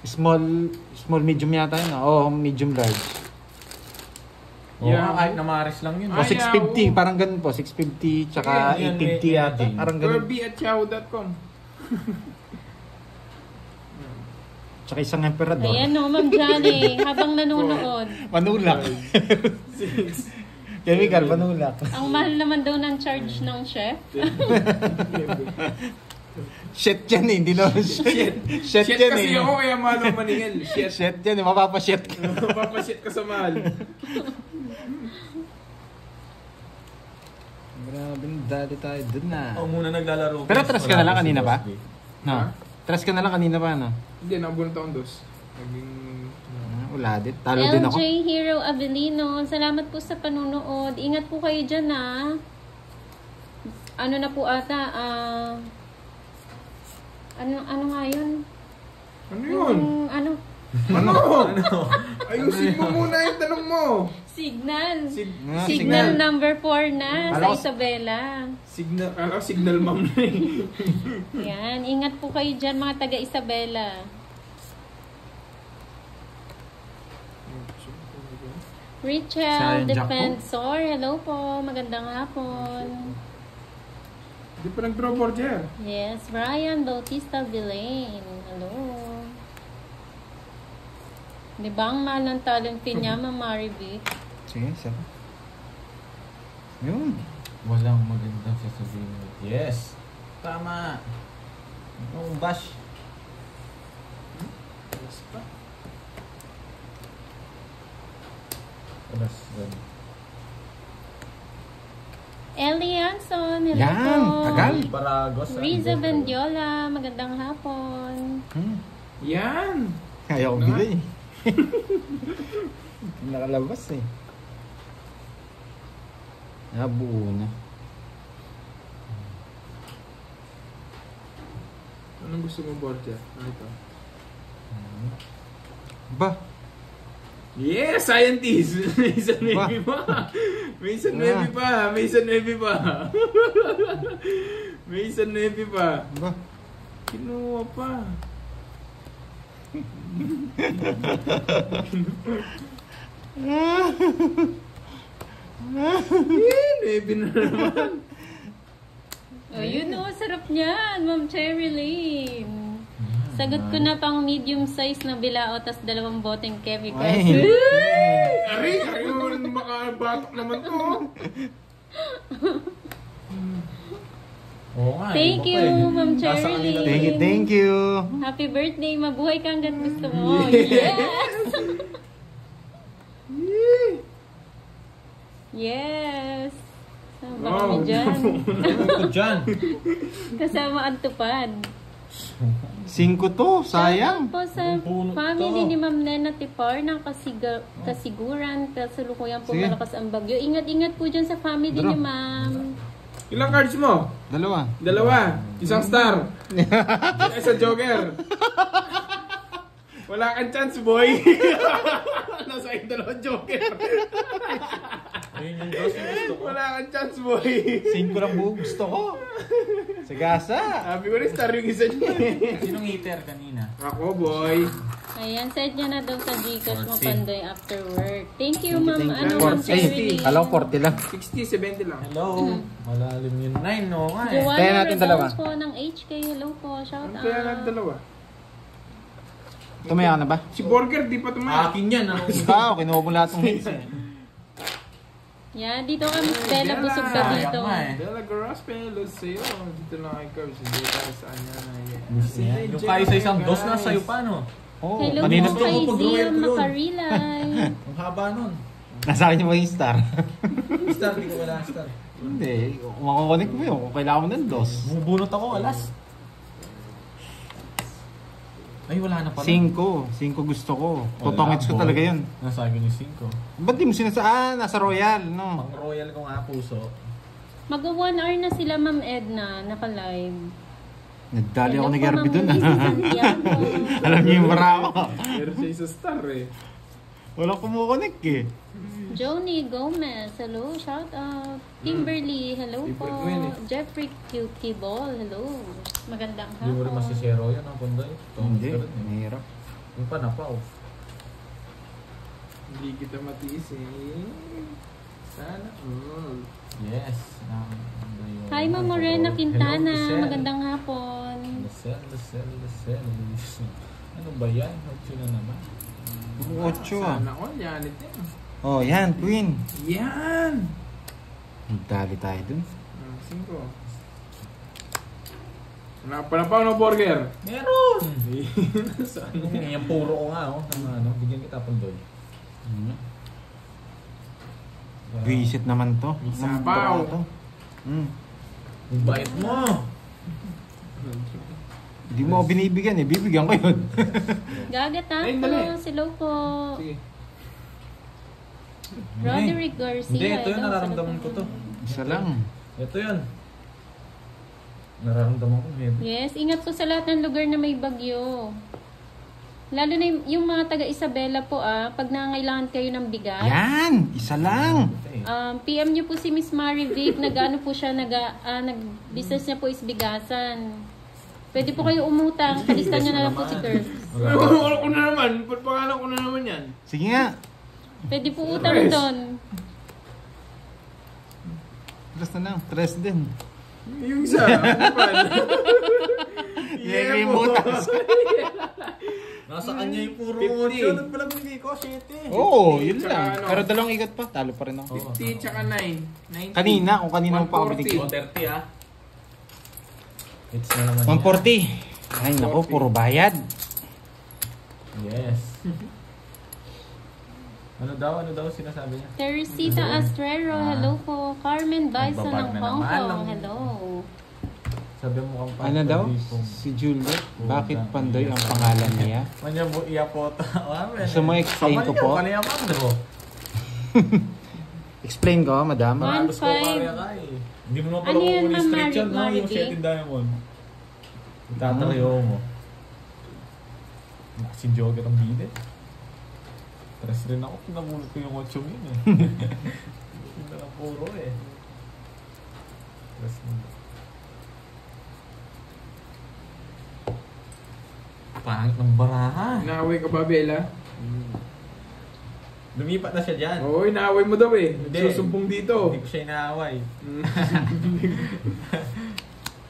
Small medium yata yun. Oo, medium large. Oo, Yeah. kahit na Maris lang yun. O Ay, 650, oo. parang ganun po. 650 tsaka Sige, yan, 850 may yata. editing. Parang ganun. Kirby@yahoo.com. Tsaka isang emperador. Ayan no, Ma'am Johnny. Habang nanonood. Panulak. Chemical, panulak. Ang mahal naman daw ng charge ng chef. Shit yan eh, hindi naman shit. Shit Shit yan kasi eh. ako kaya malo maningil. Shit. Shit yan eh, mapapashit ka. Papashit ka sa mahal. Grabe, dali tayo dun na. Ako muna naglalaro. Pero atras ka na lang kanina ba? No. Ha? Atras ka na lang kanina pa, no? Hindi, nabunot akong dos. Naging... Wala din. Talo din ako. LJ Hero Avelino, salamat po sa panunood. Ingat po kayo dyan ha. Ano na po ata, ano nga yun? Ano yun? Yung, ano? Ano? Ano? Ayusin mo muna yung tanong mo. Signal. Ah, Signal number 4 na Alam ko- sa Isabela. Signal ma'am na eh. Yan, ingat po kayo dyan mga taga Isabela. Richel Sayang, Jack po. Defensor, hello po, magandang hapon. Hindi pa nag-draw border. Yes, Brian Bautista Villain, hello. Di ba ang mahal ng talent niya, Ma'am Marivic? Sige, sir. Yun. Walang magandang sasabihin mo. Yes! Tama! Yung bash. Yes pa. Alas, Ellie Anson, hello Yan, po. tagal. Paragos. Riza Bendiola, magandang hapon. Yan! Ayaw ko bigay. Nakalabas eh. Nabuo na. Anong gusto mo, Borja? Ito. Ba? Yes! Scientist! May isang maybe pa! May isang maybe pa! May isang maybe pa! May isang maybe pa! Ba? Kinuha pa! Maybe na naman! Oh, yun o, sarap niyan, Ma'am Cherilyn. Sagot ko na pang medium size na bilao, tas 2 boteng chemicals. Ay. Aray! Aray naman makabatok naman to! Oo nga. Thank iba you, pa eh. Ma'am Nasa kanila Cherilyn. to Thank you, eh. thank you. Happy birthday, mabuhay ka hanggat gusto mo. Yes! Yes! Sama kami dyan. Ano dyan? Kasama ang tupad. 5 to, sayang. Shoutout po sa Bunot family to. ni Ma'am Nena Tipar ng Kasiguran. Kasalukuyan po Sige. malakas ang bagyo. Ingat-ingat po dyan sa family Bro. ni Ma'am. Ilang cards mo? 2. 2. Isang star. Isa joker. Wala kang chance, boy. Nasa akin 2 joker. Ayun yung dos yung gusto ko. Wala kang chance, boy. 5 lang buo gusto ko. Sagasa. Sabi ko rin star yung isa niya. Sinong eater kanina? Ako, boy. Ayan, send niya na daw sa Gcash mo 40. Pandoy after work. Thank you, Thank Ma'am. you, thank you. Ma'am Ay, Cherilyn. Alam ko 40 lang. 60, 70 lang. Hello. Malalim yung 9, no nga eh. Joanna Kaya natin Rebels 2. po ng HK. Hello po. Shout Ano kaya out. natin 2? Tumaya ka na ba? Si Burger, di pa tumaya. Akin yan. Ano? Ikaw, kinuha mo lahat ng hits eh. Yan, dito kami. Bella, busog ka Sayang dito. nga eh. Bella Garaspelos sa'yo. Dito lang kay Cubs. Hindi tayo sa kanya. Yung kayo sa isang dos na sa'yo pa, no? Oo, Hello kanina po to. kay pag-royal Zia ko yun. Makarilay. Ang haba nun. Nasa akin yung mga star. Star, di ko wala star. Hindi, makakonek mo yun. Kung kailangan mo ng 2. Bubunot ako, alas. Ay, wala na pala. 5 gusto ko. Totongits ko boy. talaga yun. Nasa akin yung 5. Ba't di mo nasa Royal, no? Pang royal ko nga puso. Mag-1 hour na sila, Ma'am Edna, naka-live. Nagdali ako Hello ni po, Garby Ma'am dun. Lucy Santiago. Alam niyo yung bara ko. Pero siya isa star eh. Walang kumukonek eh. Joni Gomez, hello, shout out. Kimberly, hello po. Favorite mo yun eh. Jeffrey Kibol, hello. Magandang Hindi mo rin hapon. masisero yan, ang punday. Hindi, mahirap. Yung panapaw. Hindi kita matiis eh. Sana all. Yes. Hi, Ma'am Morena Quintana, magandang hapon. Lasel. Ano ba yan? Hope na naman. 8 ah. Sana all. Yan ito. Oh, yan, Queen. Yan! Nagdali tayo dun. 5. Panapaw ng burger. Meron! Saan? Yung puro ko nga, oh. Ano, bigyan kita pundoy. Visit naman to. Sabaw. to. Ang bait mo! Hindi mo ako binibigyan eh. Bibigyan ko yun. Gaga Ay, dali. Tapos, hello po. Sige. Roderick Garcia. Hindi, ito yun, hello, nararamdaman ko hello to. po. Isa lang. Ito yun. Nararamdaman ko, maybe. Yes, ingat po sa lahat ng lugar na may bagyo. Lalo na yung mga taga Isabela po pag nangailangan kayo ng bigas. Yan! Isa lang! PM niyo po si Miss Marivic, nag-ano po siya, nag-business niya po is bigasan. Pwede po kayo umutang, kalistan niyo na lang po si Curves. Wala ko na naman. Pangalan ko na naman yan. Sige nga. Pwede po utang doon. Tres na lang. Tres din. Yung isa. Ano pa? Yan yung butas. Nasa kanya yung puro 50. 8. Ano pala binigay ko? 7. Oo, yun Tsaka lang. ano? Pero dalawang ikat pa, talo pa rin ako. 50 tsaka 9. 90. Kanina, kung kanina mo pa ako 140. binigyan. 130 ha. It's na naman 140. Ay, naku, puro bayad. Yes. Ano daw sinasabi niya? Teresita Astrero, hello po. Carmen Bison Nagbabag ng na Hong naman Kong, ng- hello. Sabi mo kang Ano daw? Si Juliet, bakit Pandoy ang pangalan niya? Manya mo iya po ta. Gusto mo explain ko po? Kanya Pandro. Explain ko, madam. One Gusto ko five. kaya ka eh. Hindi mo naman pala Ano yan, kukunin Ma'am straight yan, no? Mary Yung B? 7 diamond. Itatayo mo. Si Joker ang bide. Stress rin ako. Pinamulot ko yung 8 yun eh. Yun na lang puro eh. Stress na. Pangit ng baraha. Inaaway ka ba, Bella? Lumipat na siya dyan. Oo, inaaway mo daw eh. Hindi. Susumbong dito. Hindi ko siya inaaway. Mm.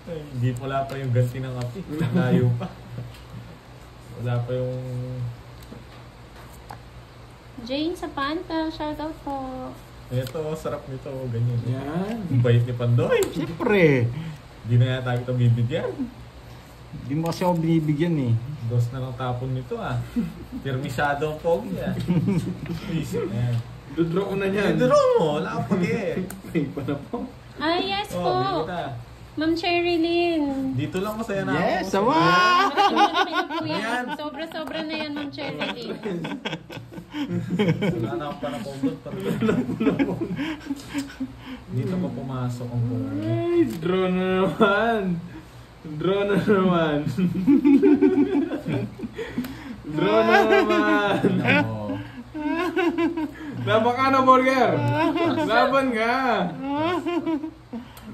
Ay, hindi wala pa yung ganti ng api. Layo pa. Wala pa yung... Jane Sapanta, shoutout po. Ito, sarap nito. Ganyan. Yan. Ang bait ni Pandoy. Siyempre. Hindi na yata kita bibigyan. Hindi mo kasi ako binibigyan eh. Dos na lang tapon nito ah. Pirmisado ang pogi ah. Isip na yan. Dodraw ko na yan. Draw mo, wala ka pag eh. Ay, pa na po. Ah, yes Oh, po. bigyan kita. Ma'am Cherilyn. Dito lang masaya na Yes, ako. sawa! Malaki na po yan. Ayan. Sobra-sobra na yan, Ma'am Cherilyn. Wala na akong panapundot. Dito pa pumasok ang pogi. Ay, draw na naman. Draw na naman. Draw na naman. Oo. Laban ka na, Burger. Laban ka.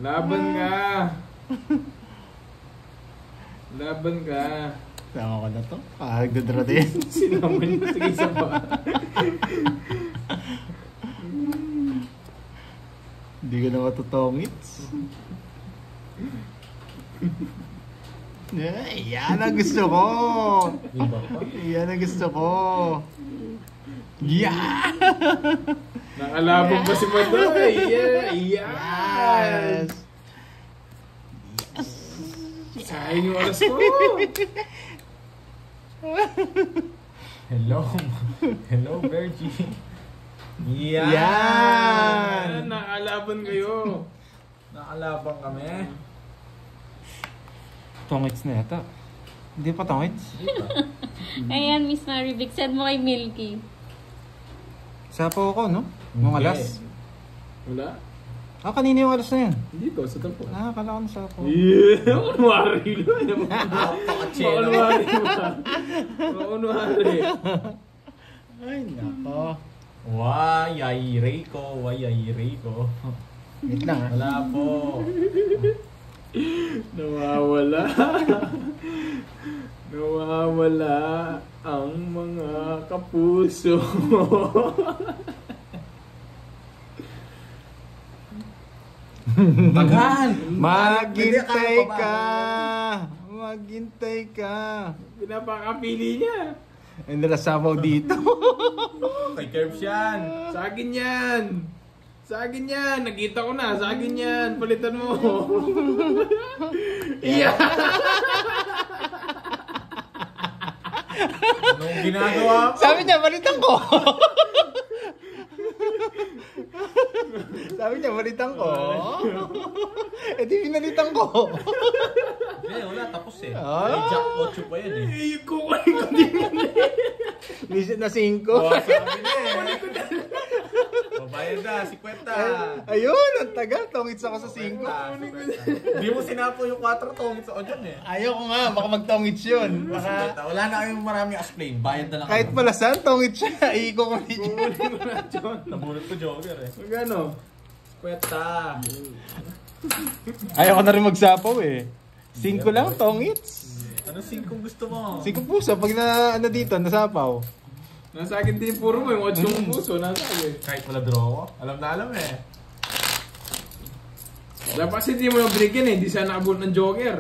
Laban ka. Laban ka. Tama ko na to. Nagdadra din. Sinaman niya. Sige, isa pa. Hindi ko na matutongits. Yan ang gusto ko. Iba pa. Yan ang gusto ko. Yeah! Nakalaban pa si Madoy. Yeah. Yes! Sayang yung oras ko. Hello. Hello, Virgie. Yan! Yan. Nakalaban kayo. Nakalabang kami. Tongits na yata. Hindi pa tongits. Ayan, Miss Maribig. Send mo kay Milky. Sapo ko, no? Nung Hindi. alas. Wala. Ah, kanina yung alas na yan. Dito, sa tapo. Ah, akala ko na sapo. Yeah. Kunwari lang. Napaka-chelo. Kunwari ba? Kunwari. Ay, nako. Wayay ko. Wait lang ah. Wala po. Nawawala. Nawawala ang mga kapuso. Tagan! Maghintay ka! Maghintay ka! Pinapakapili niya. Ay, nalasabaw dito. Kay Curbs yan. Sa akin yan. Sa akin yan. Nakita ko na. Sa akin yan. Palitan mo. Yeah. Anong ginagawa mo? Sabi niya, balitan ko! Sabi niya, balitan ko. Eh, di pinalitan ko. Eh, wala. Tapos eh. Ah. May Jack 8 pa yan eh. Eh, kukunin ko din. Visit na 5. Oh, sabi niya eh. Babayad na, 50. Ayun, ang tagal. Tongits ako sa 5. Hindi mo sinapo yung 4 tongits ako dyan eh. Ayaw ko nga, baka magtongits yun. Baka, Wala na kayong maraming explain. Bayad na lang. kahit pala saan, tongits siya. Iiko ko niya. Kukunin ko na, John. Nabulot ko Joker eh. Magkano? 50. Ayaw ko na rin magsapaw eh. 5 lang, tongits. Ano 5 gusto mo? 5 puso, pag na, ano dito, nasapaw. Nasa akin din puro mo. Yung 8 puso. Nasa akin. Kahit wala draw ko. Alam na alam eh. Dapat kasi hindi mo yung binigyan eh. Hindi sana abot ng Joker.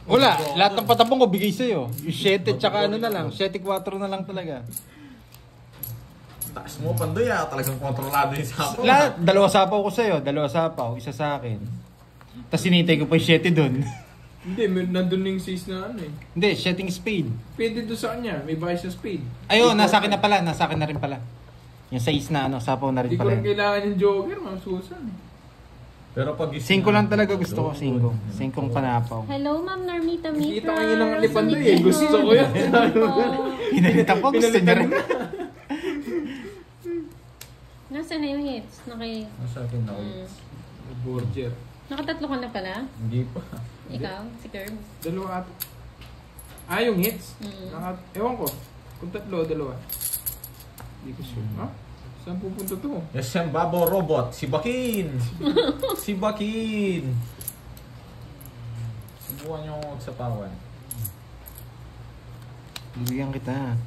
Wala, lahat ng patapong ko bigay sa'yo. Yung 7 tsaka ano na lang, 7-4 na lang talaga. Taas mo, Pandoy ah. Talagang kontrolado yung sapo. Lahat, 2 sapaw ko sa'yo, 2 sapaw, isa sa akin. Tapos sinintay ko pa yung 7 dun. Hindi, nandun yung 6 na ano eh. Hindi, setting spade. Pwede doon sa kanya, may bahay sa spade. Ayun, nasa akin na pala, nasa akin na rin pala. Yung 6 na ano, sapaw na rin Hindi ko pala. rin kailangan yung joker, Ma'am Susan eh. Pero pag 5 lang talaga gusto ko, 5. 5 panapaw. Hello, Ma'am Normita Mika. Nakita ko yun ang ni Pandoy eh. Gusto ko yun. Pinalita po, gusto niya rin. Nasaan na yung hits? Nasa akin na ulit. Borger. Nakatatlo ka na pala? Hindi pa. Ikaw, si Curb. 2 ata. Ah, yung hits? Ewan ko. Kung 3 o 2. Hindi ko sure. Ha? Saan pupunta to? Yes, yung Babo Robot. Si Bakin. Si Bakin. Subukan nyo magsapawan. Bibigyan kita.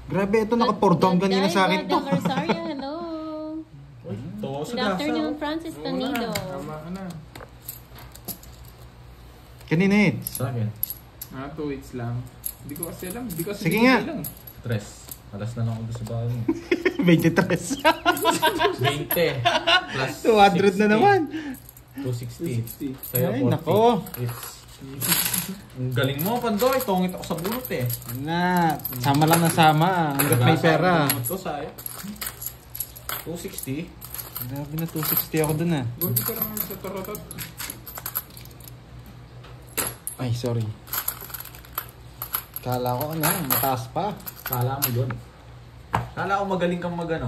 Grabe, ito naka-4 kanina sa akin to. Rosario, hello. Uy, to sa Good afternoon, Francis Tanido. Tama ka na. Kanina hits. Sa akin. 2 hits lang. Hindi ko kasi alam. Hindi ko kasi Sige nga. lang. Tres. Alas na lang ako doon sa bahay mo. 23. 20. Plus 200 na 60. naman. 260. 260. Sa'yo, Ay, 40. nako. Ang galing mo, Pandoy. Tungit ako sa bunot eh. Na, sama lang na sama. Hanggat may pera. Bunot ko, sayo. 260. Grabe na 260 ako dun ah. Buti ka lang sa tarotot. Ay, sorry. Kala ko ano, mataas pa. Kala mo doon. Kala ko magaling kang magano.